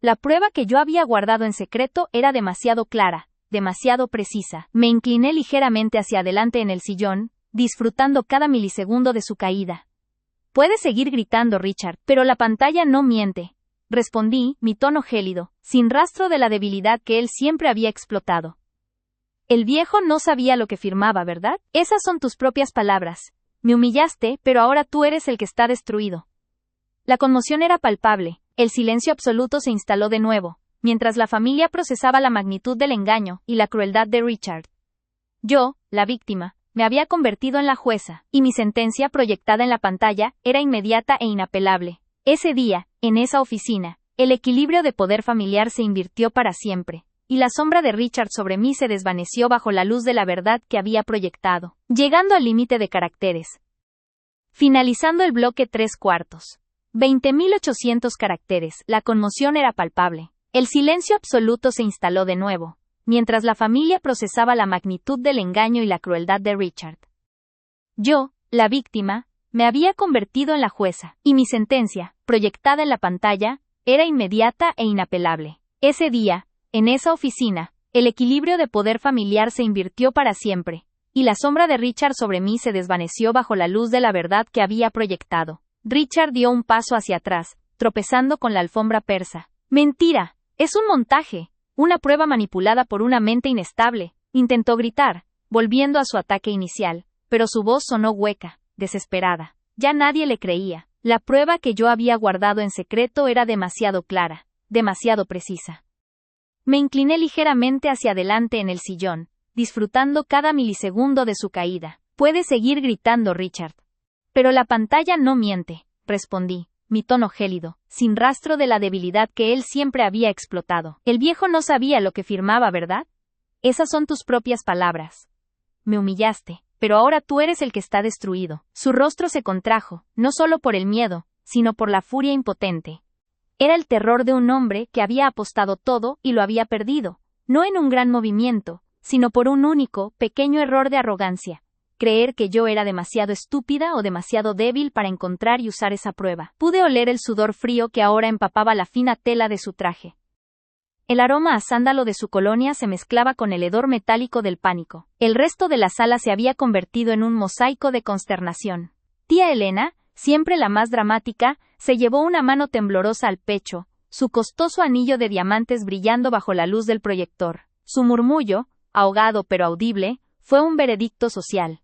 La prueba que yo había guardado en secreto era demasiado clara, demasiado precisa. Me incliné ligeramente hacia adelante en el sillón, disfrutando cada milisegundo de su caída. «Puedes seguir gritando, Richard, pero la pantalla no miente», respondí, mi tono gélido, sin rastro de la debilidad que él siempre había explotado. «El viejo no sabía lo que firmaba, ¿verdad? Esas son tus propias palabras. Me humillaste, pero ahora tú eres el que está destruido». La conmoción era palpable. El silencio absoluto se instaló de nuevo, mientras la familia procesaba la magnitud del engaño y la crueldad de Richard. Yo, la víctima, me había convertido en la jueza, y mi sentencia proyectada en la pantalla era inmediata e inapelable. Ese día, en esa oficina, el equilibrio de poder familiar se invirtió para siempre, y la sombra de Richard sobre mí se desvaneció bajo la luz de la verdad que había proyectado, llegando al límite de caracteres. Finalizando el bloque 3/4. 20.800 caracteres. La conmoción era palpable. El silencio absoluto se instaló de nuevo, mientras la familia procesaba la magnitud del engaño y la crueldad de Richard. Yo, la víctima, me había convertido en la jueza, y mi sentencia, proyectada en la pantalla, era inmediata e inapelable. Ese día, en esa oficina, el equilibrio de poder familiar se invirtió para siempre, y la sombra de Richard sobre mí se desvaneció bajo la luz de la verdad que había proyectado. Richard dio un paso hacia atrás, tropezando con la alfombra persa. «¡Mentira! Es un montaje, una prueba manipulada por una mente inestable», intentó gritar, volviendo a su ataque inicial, pero su voz sonó hueca, desesperada. Ya nadie le creía. La prueba que yo había guardado en secreto era demasiado clara, demasiado precisa. Me incliné ligeramente hacia adelante en el sillón, disfrutando cada milisegundo de su caída. «Puedes seguir gritando, Richard». «Pero la pantalla no miente», respondí, mi tono gélido, sin rastro de la debilidad que él siempre había explotado. «El viejo no sabía lo que firmaba, ¿verdad? Esas son tus propias palabras. Me humillaste, pero ahora tú eres el que está destruido. Su rostro se contrajo, no solo por el miedo, sino por la furia impotente. Era el terror de un hombre que había apostado todo y lo había perdido, no en un gran movimiento, sino por un único, pequeño error de arrogancia. Creer que yo era demasiado estúpida o demasiado débil para encontrar y usar esa prueba. Pude oler el sudor frío que ahora empapaba la fina tela de su traje. El aroma a sándalo de su colonia se mezclaba con el hedor metálico del pánico. El resto de la sala se había convertido en un mosaico de consternación. Tía Elena, siempre la más dramática, se llevó una mano temblorosa al pecho, su costoso anillo de diamantes brillando bajo la luz del proyector. Su murmullo, ahogado pero audible, fue un veredicto social.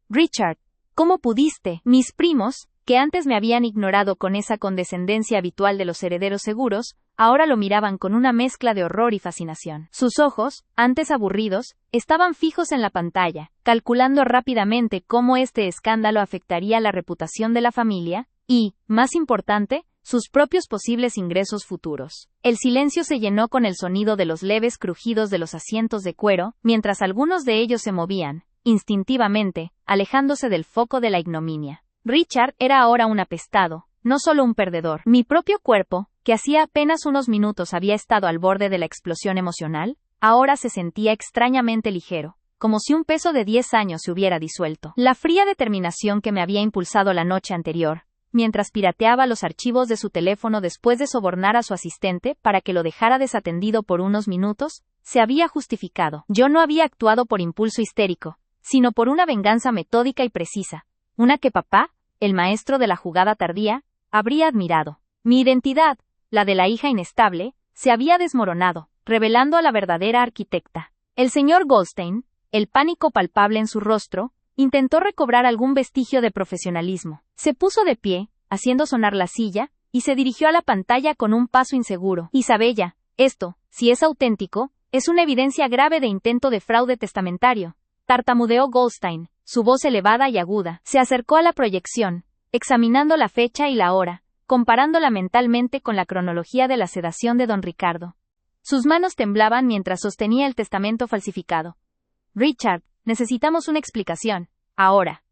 Richard, ¿cómo pudiste? Mis primos, que antes me habían ignorado con esa condescendencia habitual de los herederos seguros, ahora lo miraban con una mezcla de horror y fascinación. Sus ojos, antes aburridos, estaban fijos en la pantalla, calculando rápidamente cómo este escándalo afectaría la reputación de la familia y, más importante, sus propios posibles ingresos futuros. El silencio se llenó con el sonido de los leves crujidos de los asientos de cuero, mientras algunos de ellos se movían, instintivamente, alejándose del foco de la ignominia. Richard era ahora un apestado, no solo un perdedor. Mi propio cuerpo, que hacía apenas unos minutos había estado al borde de la explosión emocional, ahora se sentía extrañamente ligero, como si un peso de 10 años se hubiera disuelto. La fría determinación que me había impulsado la noche anterior, mientras pirateaba los archivos de su teléfono después de sobornar a su asistente para que lo dejara desatendido por unos minutos, se había justificado. Yo no había actuado por impulso histérico, sino por una venganza metódica y precisa, una que papá, el maestro de la jugada tardía, habría admirado. Mi identidad, la de la hija inestable, se había desmoronado, revelando a la verdadera arquitecta. El señor Goldstein, el pánico palpable en su rostro, intentó recobrar algún vestigio de profesionalismo. Se puso de pie, haciendo sonar la silla, y se dirigió a la pantalla con un paso inseguro. Isabella, esto, si es auténtico, es una evidencia grave de intento de fraude testamentario. Tartamudeó Goldstein, su voz elevada y aguda. Se acercó a la proyección, examinando la fecha y la hora, comparándola mentalmente con la cronología de la sedación de don Ricardo. Sus manos temblaban mientras sostenía el testamento falsificado. Richard, necesitamos una explicación, ahora.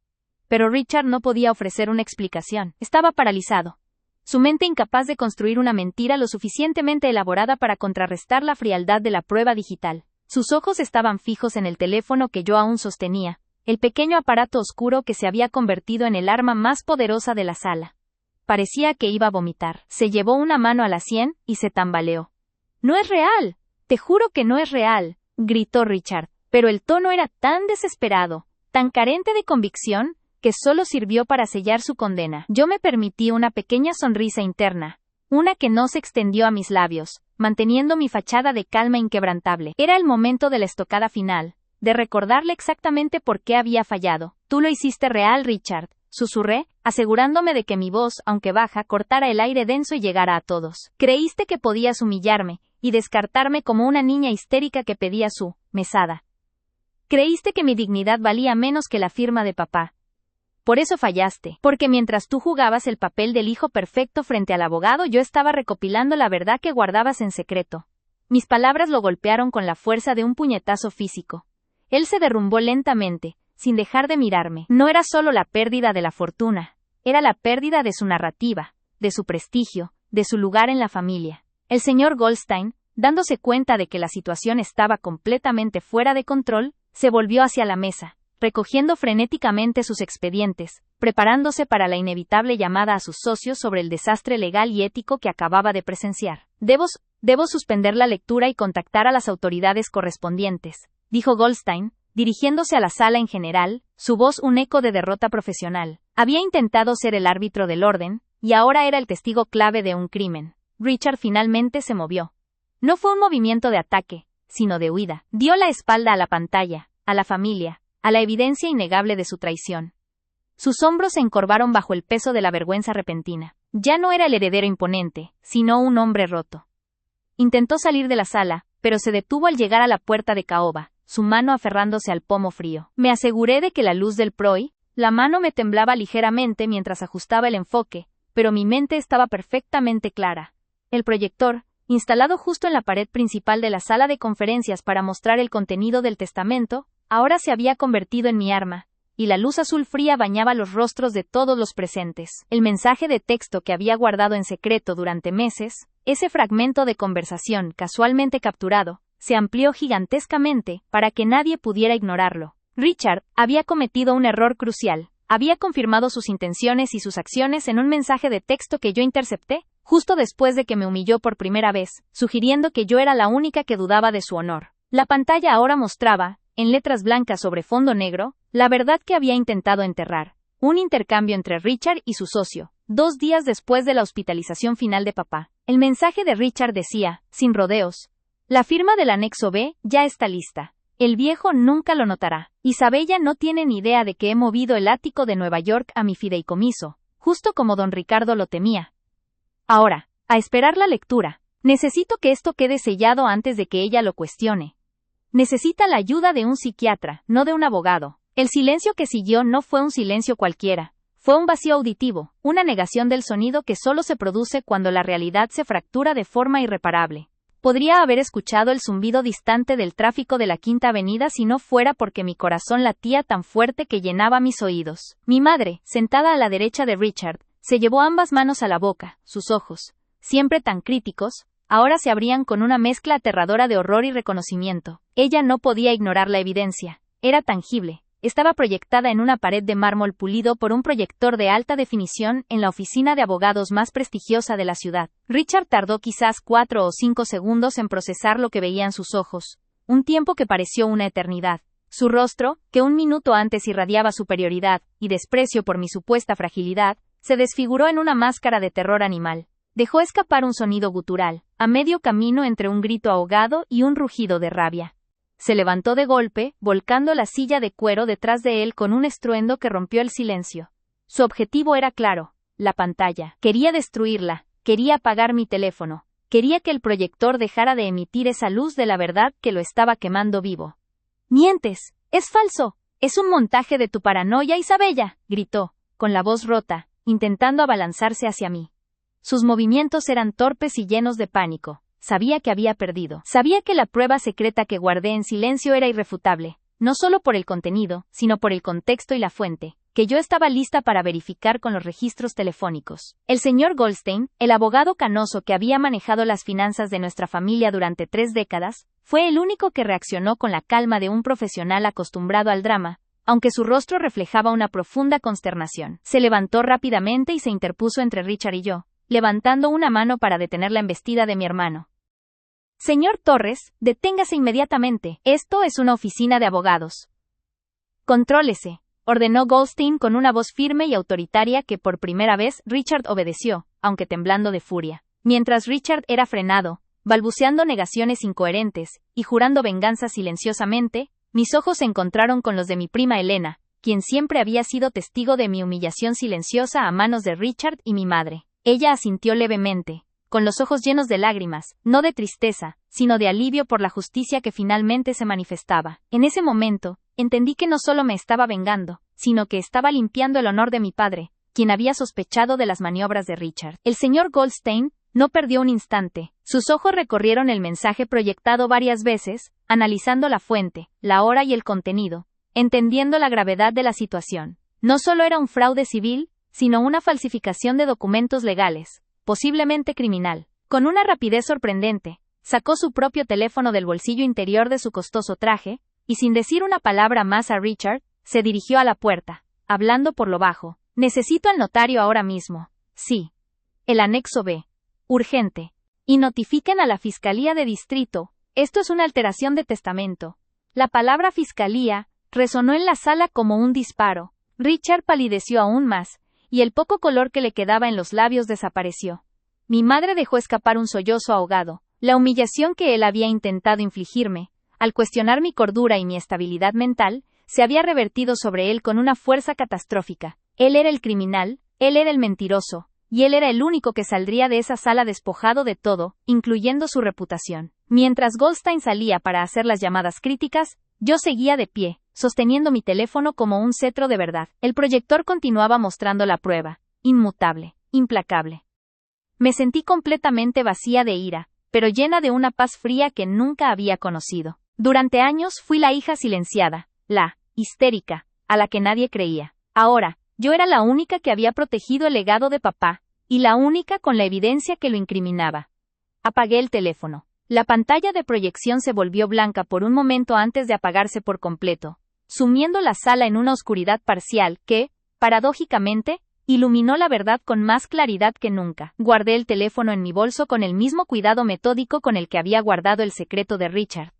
Pero Richard no podía ofrecer una explicación. Estaba paralizado. Su mente incapaz de construir una mentira lo suficientemente elaborada para contrarrestar la frialdad de la prueba digital. Sus ojos estaban fijos en el teléfono que yo aún sostenía, el pequeño aparato oscuro que se había convertido en el arma más poderosa de la sala. Parecía que iba a vomitar. Se llevó una mano a la sien y se tambaleó. «¡No es real! Te juro que no es real», gritó Richard, pero el tono era tan desesperado, tan carente de convicción, que solo sirvió para sellar su condena. Yo me permití una pequeña sonrisa interna, una que no se extendió a mis labios, manteniendo mi fachada de calma inquebrantable. Era el momento de la estocada final, de recordarle exactamente por qué había fallado. «Tú lo hiciste real, Richard», susurré, asegurándome de que mi voz, aunque baja, cortara el aire denso y llegara a todos. «Creíste que podías humillarme y descartarme como una niña histérica que pedía su mesada. Creíste que mi dignidad valía menos que la firma de papá. Por eso fallaste, porque mientras tú jugabas el papel del hijo perfecto frente al abogado, yo estaba recopilando la verdad que guardabas en secreto». Mis palabras lo golpearon con la fuerza de un puñetazo físico. Él se derrumbó lentamente, sin dejar de mirarme. No era solo la pérdida de la fortuna, era la pérdida de su narrativa, de su prestigio, de su lugar en la familia. El señor Goldstein, dándose cuenta de que la situación estaba completamente fuera de control, se volvió hacia la mesa, recogiendo frenéticamente sus expedientes, preparándose para la inevitable llamada a sus socios sobre el desastre legal y ético que acababa de presenciar. Debo suspender la lectura y contactar a las autoridades correspondientes», dijo Goldstein, dirigiéndose a la sala en general, su voz un eco de derrota profesional. Había intentado ser el árbitro del orden, y ahora era el testigo clave de un crimen. Richard finalmente se movió. No fue un movimiento de ataque, sino de huida. Dio la espalda a la pantalla, a la familia, a la evidencia innegable de su traición. Sus hombros se encorvaron bajo el peso de la vergüenza repentina. Ya no era el heredero imponente, sino un hombre roto. Intentó salir de la sala, pero se detuvo al llegar a la puerta de caoba, su mano aferrándose al pomo frío. Me aseguré de que la luz del PROI, la mano me temblaba ligeramente mientras ajustaba el enfoque, pero mi mente estaba perfectamente clara. El proyector, instalado justo en la pared principal de la sala de conferencias para mostrar el contenido del testamento, ahora se había convertido en mi arma, y la luz azul fría bañaba los rostros de todos los presentes. El mensaje de texto que había guardado en secreto durante meses, ese fragmento de conversación casualmente capturado, se amplió gigantescamente para que nadie pudiera ignorarlo. Richard había cometido un error crucial. Había confirmado sus intenciones y sus acciones en un mensaje de texto que yo intercepté, justo después de que me humilló por primera vez, sugiriendo que yo era la única que dudaba de su honor. La pantalla ahora mostraba, en letras blancas sobre fondo negro, la verdad que había intentado enterrar. Un intercambio entre Richard y su socio, 2 días después de la hospitalización final de papá. El mensaje de Richard decía, sin rodeos: la firma del anexo B ya está lista. El viejo nunca lo notará. Isabella no tiene ni idea de que he movido el ático de Nueva York a mi fideicomiso, justo como don Ricardo lo temía. Ahora, a esperar la lectura. Necesito que esto quede sellado antes de que ella lo cuestione. Necesita la ayuda de un psiquiatra, no de un abogado. El silencio que siguió no fue un silencio cualquiera. Fue un vacío auditivo, una negación del sonido que solo se produce cuando la realidad se fractura de forma irreparable. Podría haber escuchado el zumbido distante del tráfico de la Quinta Avenida si no fuera porque mi corazón latía tan fuerte que llenaba mis oídos. Mi madre, sentada a la derecha de Richard, se llevó ambas manos a la boca. Sus ojos, siempre tan críticos, ahora se abrían con una mezcla aterradora de horror y reconocimiento. Ella no podía ignorar la evidencia. Era tangible. Estaba proyectada en una pared de mármol pulido por un proyector de alta definición en la oficina de abogados más prestigiosa de la ciudad. Richard tardó quizás 4 o 5 segundos en procesar lo que veían sus ojos, un tiempo que pareció una eternidad. Su rostro, que un minuto antes irradiaba superioridad y desprecio por mi supuesta fragilidad, se desfiguró en una máscara de terror animal. Dejó escapar un sonido gutural, a medio camino entre un grito ahogado y un rugido de rabia. Se levantó de golpe, volcando la silla de cuero detrás de él con un estruendo que rompió el silencio. Su objetivo era claro: la pantalla. Quería destruirla, quería apagar mi teléfono, quería que el proyector dejara de emitir esa luz de la verdad que lo estaba quemando vivo. ¡Mientes! ¡Es falso! ¡Es un montaje de tu paranoia, Isabella!, gritó, con la voz rota, intentando abalanzarse hacia mí. Sus movimientos eran torpes y llenos de pánico. Sabía que había perdido. Sabía que la prueba secreta que guardé en silencio era irrefutable, no solo por el contenido, sino por el contexto y la fuente, que yo estaba lista para verificar con los registros telefónicos. El señor Goldstein, el abogado canoso que había manejado las finanzas de nuestra familia durante 3 décadas, fue el único que reaccionó con la calma de un profesional acostumbrado al drama, aunque su rostro reflejaba una profunda consternación. Se levantó rápidamente y se interpuso entre Richard y yo, levantando una mano para detener la embestida de mi hermano. Señor Torres, deténgase inmediatamente. Esto es una oficina de abogados. Contrólese, ordenó Goldstein con una voz firme y autoritaria que por primera vez Richard obedeció, aunque temblando de furia. Mientras Richard era frenado, balbuceando negaciones incoherentes y jurando venganza silenciosamente, mis ojos se encontraron con los de mi prima Elena, quien siempre había sido testigo de mi humillación silenciosa a manos de Richard y mi madre. Ella asintió levemente, con los ojos llenos de lágrimas, no de tristeza, sino de alivio por la justicia que finalmente se manifestaba. En ese momento, entendí que no solo me estaba vengando, sino que estaba limpiando el honor de mi padre, quien había sospechado de las maniobras de Richard. El señor Goldstein no perdió un instante. Sus ojos recorrieron el mensaje proyectado varias veces, analizando la fuente, la hora y el contenido, entendiendo la gravedad de la situación. No solo era un fraude civil, sino una falsificación de documentos legales, posiblemente criminal. Con una rapidez sorprendente, sacó su propio teléfono del bolsillo interior de su costoso traje, y sin decir una palabra más a Richard, se dirigió a la puerta, hablando por lo bajo. Necesito al notario ahora mismo. Sí. El anexo B. Urgente. Y notifiquen a la Fiscalía de Distrito. Esto es una alteración de testamento. La palabra fiscalía resonó en la sala como un disparo. Richard palideció aún más, y el poco color que le quedaba en los labios desapareció. Mi madre dejó escapar un sollozo ahogado. La humillación que él había intentado infligirme, al cuestionar mi cordura y mi estabilidad mental, se había revertido sobre él con una fuerza catastrófica. Él era el criminal, él era el mentiroso, y él era el único que saldría de esa sala despojado de todo, incluyendo su reputación. Mientras Goldstein salía para hacer las llamadas críticas, yo seguía de pie, sosteniendo mi teléfono como un cetro de verdad. El proyector continuaba mostrando la prueba, inmutable, implacable. Me sentí completamente vacía de ira, pero llena de una paz fría que nunca había conocido. Durante años fui la hija silenciada, la histérica, a la que nadie creía. Ahora, yo era la única que había protegido el legado de papá, y la única con la evidencia que lo incriminaba. Apagué el teléfono. La pantalla de proyección se volvió blanca por un momento antes de apagarse por completo, sumiendo la sala en una oscuridad parcial que, paradójicamente, iluminó la verdad con más claridad que nunca. Guardé el teléfono en mi bolso con el mismo cuidado metódico con el que había guardado el secreto de Richard.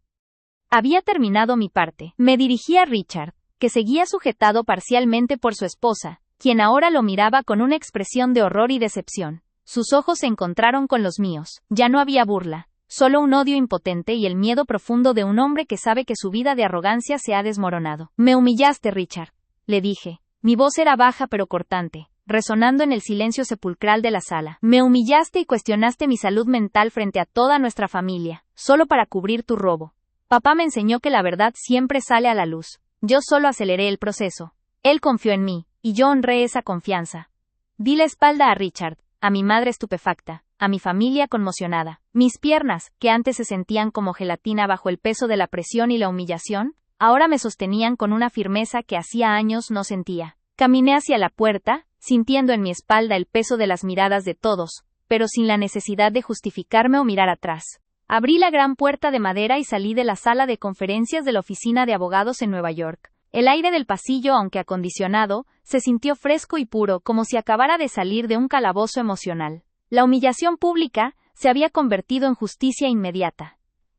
Había terminado mi parte. Me dirigí a Richard, que seguía sujetado parcialmente por su esposa, quien ahora lo miraba con una expresión de horror y decepción. Sus ojos se encontraron con los míos. Ya no había burla, solo un odio impotente y el miedo profundo de un hombre que sabe que su vida de arrogancia se ha desmoronado. Me humillaste, Richard, le dije. Mi voz era baja pero cortante, resonando en el silencio sepulcral de la sala. Me humillaste y cuestionaste mi salud mental frente a toda nuestra familia, solo para cubrir tu robo. Papá me enseñó que la verdad siempre sale a la luz. Yo solo aceleré el proceso. Él confió en mí, y yo honré esa confianza. Di la espalda a Richard, a mi madre estupefacta, a mi familia conmocionada. Mis piernas, que antes se sentían como gelatina bajo el peso de la presión y la humillación, ahora me sostenían con una firmeza que hacía años no sentía. Caminé hacia la puerta, sintiendo en mi espalda el peso de las miradas de todos, pero sin la necesidad de justificarme o mirar atrás. Abrí la gran puerta de madera y salí de la sala de conferencias de la oficina de abogados en Nueva York. El aire del pasillo, aunque acondicionado, se sintió fresco y puro, como si acabara de salir de un calabozo emocional. La humillación pública se había convertido en justicia inmediata.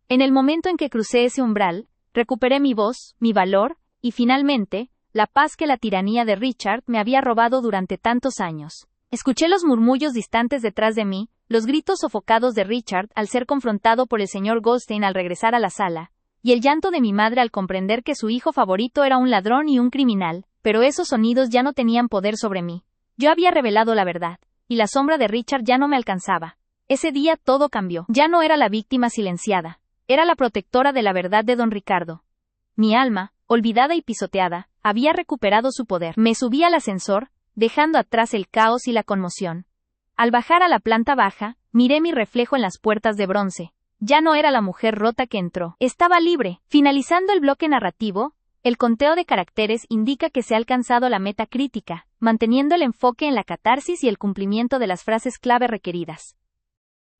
En el momento en que crucé ese umbral, recuperé mi voz, mi valor, y finalmente, la paz que la tiranía de Richard me había robado durante tantos años. Escuché los murmullos distantes detrás de mí, los gritos sofocados de Richard al ser confrontado por el señor Goldstein al regresar a la sala, y el llanto de mi madre al comprender que su hijo favorito era un ladrón y un criminal, pero esos sonidos ya no tenían poder sobre mí. Yo había revelado la verdad, y la sombra de Richard ya no me alcanzaba. Ese día todo cambió. Ya no era la víctima silenciada, era la protectora de la verdad de don Ricardo. Mi alma, olvidada y pisoteada, había recuperado su poder. Me subí al ascensor, dejando atrás el caos y la conmoción. Al bajar a la planta baja, miré mi reflejo en las puertas de bronce. Ya no era la mujer rota que entró. Estaba libre. Finalizando el bloque narrativo, el conteo de caracteres indica que se ha alcanzado la meta crítica, manteniendo el enfoque en la catarsis y el cumplimiento de las frases clave requeridas.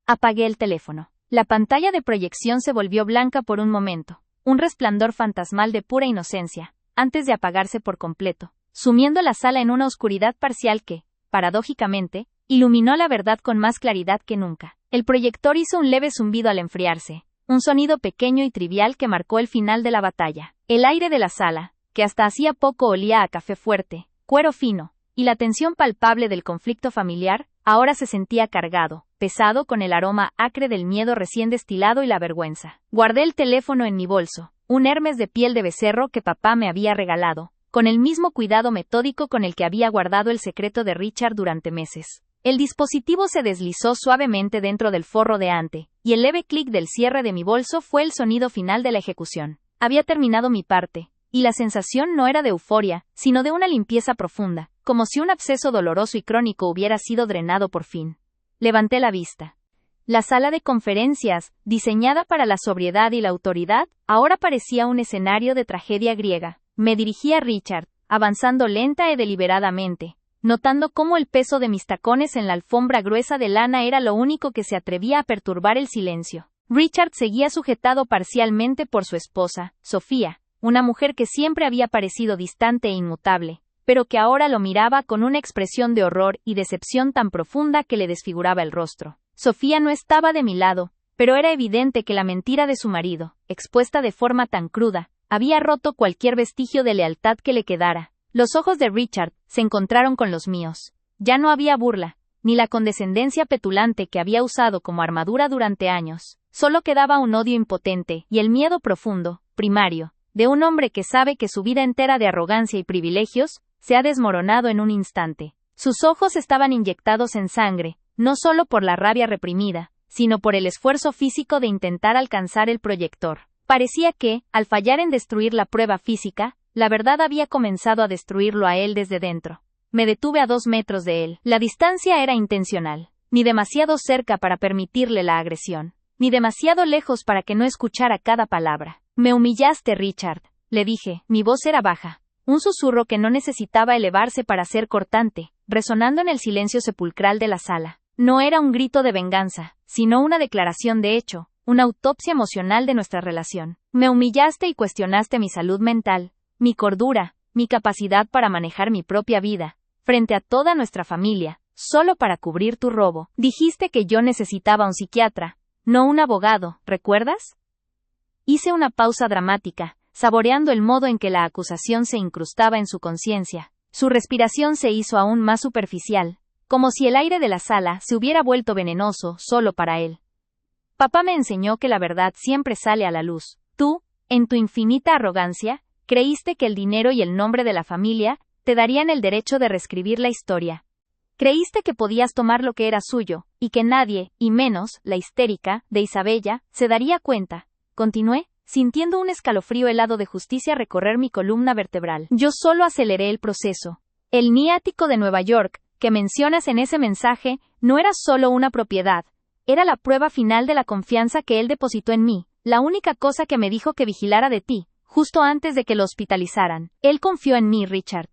Apagué el teléfono. La pantalla de proyección se volvió blanca por un momento, un resplandor fantasmal de pura inocencia, antes de apagarse por completo, sumiendo la sala en una oscuridad parcial que, paradójicamente, iluminó la verdad con más claridad que nunca. El proyector hizo un leve zumbido al enfriarse, un sonido pequeño y trivial que marcó el final de la batalla. El aire de la sala, que hasta hacía poco olía a café fuerte, cuero fino, y la tensión palpable del conflicto familiar, ahora se sentía cargado, pesado con el aroma acre del miedo recién destilado y la vergüenza. Guardé el teléfono en mi bolso, un Hermes de piel de becerro que papá me había regalado, con el mismo cuidado metódico con el que había guardado el secreto de Richard durante meses. El dispositivo se deslizó suavemente dentro del forro de ante, y el leve clic del cierre de mi bolso fue el sonido final de la ejecución. Había terminado mi parte, y la sensación no era de euforia, sino de una limpieza profunda, como si un absceso doloroso y crónico hubiera sido drenado por fin. Levanté la vista. La sala de conferencias, diseñada para la sobriedad y la autoridad, ahora parecía un escenario de tragedia griega. Me dirigí a Richard, avanzando lenta y deliberadamente, notando cómo el peso de mis tacones en la alfombra gruesa de lana era lo único que se atrevía a perturbar el silencio. Richard seguía sujetado parcialmente por su esposa, Sofía, una mujer que siempre había parecido distante e inmutable, pero que ahora lo miraba con una expresión de horror y decepción tan profunda que le desfiguraba el rostro. Sofía no estaba de mi lado, pero era evidente que la mentira de su marido, expuesta de forma tan cruda, había roto cualquier vestigio de lealtad que le quedara. Los ojos de Richard se encontraron con los míos. Ya no había burla, ni la condescendencia petulante que había usado como armadura durante años. Solo quedaba un odio impotente y el miedo profundo, primario, de un hombre que sabe que su vida entera de arrogancia y privilegios se ha desmoronado en un instante. Sus ojos estaban inyectados en sangre, no solo por la rabia reprimida, sino por el esfuerzo físico de intentar alcanzar el proyector. Parecía que, al fallar en destruir la prueba física, la verdad había comenzado a destruirlo a él desde dentro. Me detuve a 2 metros de él. La distancia era intencional, ni demasiado cerca para permitirle la agresión, ni demasiado lejos para que no escuchara cada palabra. Me humillaste, Richard, le dije. Mi voz era baja, un susurro que no necesitaba elevarse para ser cortante, resonando en el silencio sepulcral de la sala. No era un grito de venganza, sino una declaración de hecho, una autopsia emocional de nuestra relación. Me humillaste y cuestionaste mi salud mental, mi cordura, mi capacidad para manejar mi propia vida, frente a toda nuestra familia, solo para cubrir tu robo. Dijiste que yo necesitaba un psiquiatra, no un abogado, ¿recuerdas? Hice una pausa dramática, saboreando el modo en que la acusación se incrustaba en su conciencia. Su respiración se hizo aún más superficial, como si el aire de la sala se hubiera vuelto venenoso solo para él. Papá me enseñó que la verdad siempre sale a la luz. Tú, en tu infinita arrogancia, creíste que el dinero y el nombre de la familia te darían el derecho de reescribir la historia. Creíste que podías tomar lo que era suyo, y que nadie, y menos, la histérica, de Isabella, se daría cuenta. Continué, sintiendo un escalofrío helado de justicia recorrer mi columna vertebral. Yo solo aceleré el proceso. El Niático de Nueva York, que mencionas en ese mensaje, no era solo una propiedad. Era la prueba final de la confianza que él depositó en mí, la única cosa que me dijo que vigilara de ti, justo antes de que lo hospitalizaran. Él confió en mí, Richard.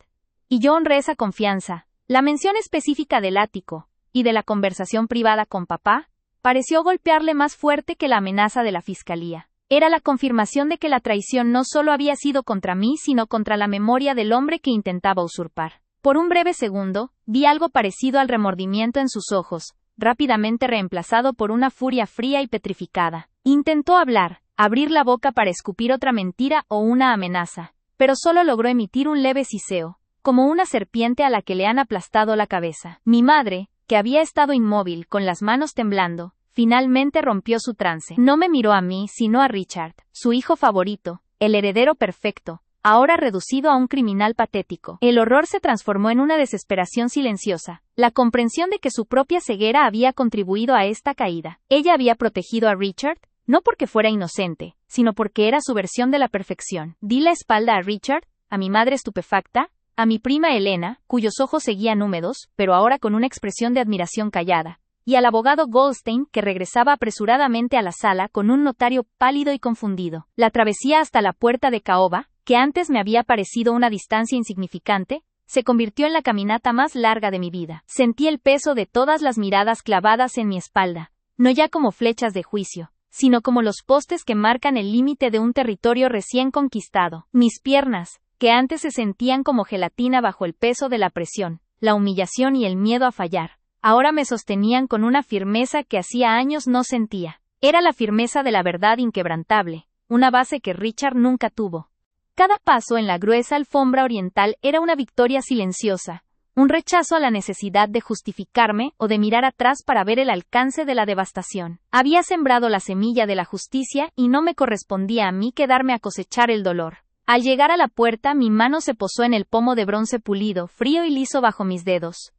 Y yo honré esa confianza. La mención específica del ático, y de la conversación privada con papá, pareció golpearle más fuerte que la amenaza de la fiscalía. Era la confirmación de que la traición no solo había sido contra mí, sino contra la memoria del hombre que intentaba usurpar. Por un breve segundo, vi algo parecido al remordimiento en sus ojos, rápidamente reemplazado por una furia fría y petrificada. Intentó hablar, abrir la boca para escupir otra mentira o una amenaza, pero solo logró emitir un leve siseo, como una serpiente a la que le han aplastado la cabeza. Mi madre, que había estado inmóvil con las manos temblando, finalmente rompió su trance. No me miró a mí, sino a Richard, su hijo favorito, el heredero perfecto, ahora reducido a un criminal patético. El horror se transformó en una desesperación silenciosa, la comprensión de que su propia ceguera había contribuido a esta caída. Ella había protegido a Richard, no porque fuera inocente, sino porque era su versión de la perfección. Di la espalda a Richard, a mi madre estupefacta, a mi prima Elena, cuyos ojos seguían húmedos, pero ahora con una expresión de admiración callada, y al abogado Goldstein, que regresaba apresuradamente a la sala con un notario pálido y confundido. La travesía hasta la puerta de caoba, que antes me había parecido una distancia insignificante, se convirtió en la caminata más larga de mi vida. Sentí el peso de todas las miradas clavadas en mi espalda, no ya como flechas de juicio, sino como los postes que marcan el límite de un territorio recién conquistado. Mis piernas, que antes se sentían como gelatina bajo el peso de la presión, la humillación y el miedo a fallar, ahora me sostenían con una firmeza que hacía años no sentía. Era la firmeza de la verdad inquebrantable, una base que Richard nunca tuvo. Cada paso en la gruesa alfombra oriental era una victoria silenciosa, un rechazo a la necesidad de justificarme o de mirar atrás para ver el alcance de la devastación. Había sembrado la semilla de la justicia y no me correspondía a mí quedarme a cosechar el dolor. Al llegar a la puerta, mi mano se posó en el pomo de bronce pulido, frío y liso bajo mis dedos.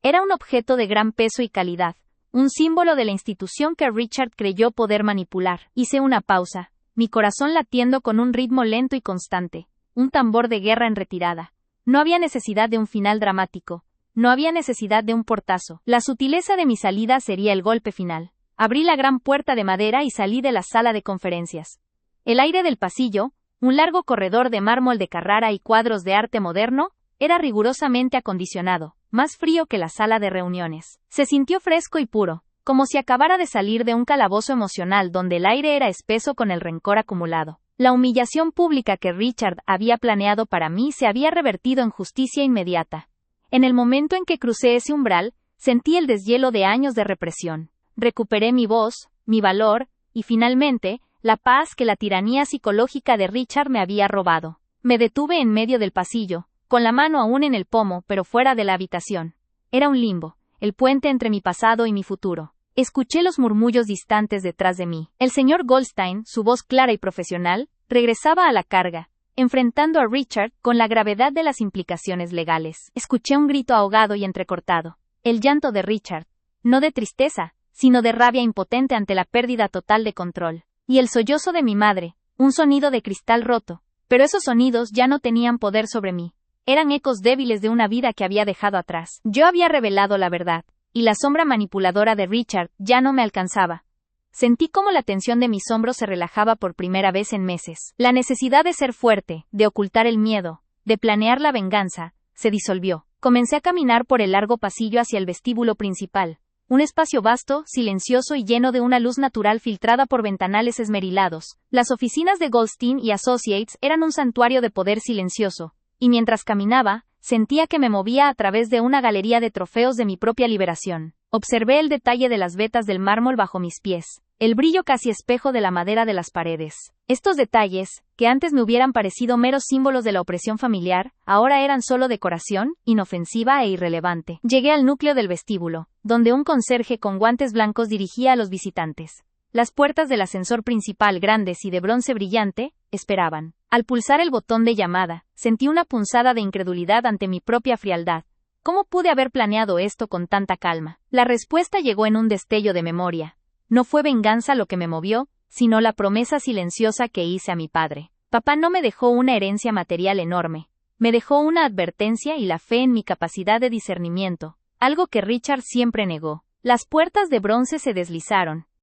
Era un objeto de gran peso y calidad, un símbolo de la institución que Richard creyó poder manipular. Hice una pausa, mi corazón latiendo con un ritmo lento y constante, un tambor de guerra en retirada. No había necesidad de un final dramático, no había necesidad de un portazo. La sutileza de mi salida sería el golpe final. Abrí la gran puerta de madera y salí de la sala de conferencias. El aire del pasillo, un largo corredor de mármol de Carrara y cuadros de arte moderno, era rigurosamente acondicionado, más frío que la sala de reuniones. Se sintió fresco y puro, como si acabara de salir de un calabozo emocional donde el aire era espeso con el rencor acumulado. La humillación pública que Richard había planeado para mí se había revertido en justicia inmediata. En el momento en que crucé ese umbral, sentí el deshielo de años de represión. Recuperé mi voz, mi valor, y finalmente, la paz que la tiranía psicológica de Richard me había robado. Me detuve en medio del pasillo, con la mano aún en el pomo pero fuera de la habitación. Era un limbo, el puente entre mi pasado y mi futuro. Escuché los murmullos distantes detrás de mí. El señor Goldstein, su voz clara y profesional, regresaba a la carga, enfrentando a Richard con la gravedad de las implicaciones legales. Escuché un grito ahogado y entrecortado. El llanto de Richard, no de tristeza, sino de rabia impotente ante la pérdida total de control. Y el sollozo de mi madre, un sonido de cristal roto, pero esos sonidos ya no tenían poder sobre mí. Eran ecos débiles de una vida que había dejado atrás. Yo había revelado la verdad, y la sombra manipuladora de Richard ya no me alcanzaba. Sentí cómo la tensión de mis hombros se relajaba por primera vez en meses. La necesidad de ser fuerte, de ocultar el miedo, de planear la venganza, se disolvió. Comencé a caminar por el largo pasillo hacia el vestíbulo principal. Un espacio vasto, silencioso y lleno de una luz natural filtrada por ventanales esmerilados. Las oficinas de Goldstein y Associates eran un santuario de poder silencioso, y mientras caminaba, sentía que me movía a través de una galería de trofeos de mi propia liberación. Observé el detalle de las vetas del mármol bajo mis pies, el brillo casi espejo de la madera de las paredes. Estos detalles, que antes me hubieran parecido meros símbolos de la opresión familiar, ahora eran solo decoración, inofensiva e irrelevante. Llegué al núcleo del vestíbulo, donde un conserje con guantes blancos dirigía a los visitantes. Las puertas del ascensor principal, grandes y de bronce brillante, esperaban. Al pulsar el botón de llamada, sentí una punzada de incredulidad ante mi propia frialdad. ¿Cómo pude haber planeado esto con tanta calma? La respuesta llegó en un destello de memoria. No fue venganza lo que me movió, sino la promesa silenciosa que hice a mi padre. Papá no me dejó una herencia material enorme. Me dejó una advertencia y la fe en mi capacidad de discernimiento, algo que Richard siempre negó. Las puertas de bronce se deslizaron,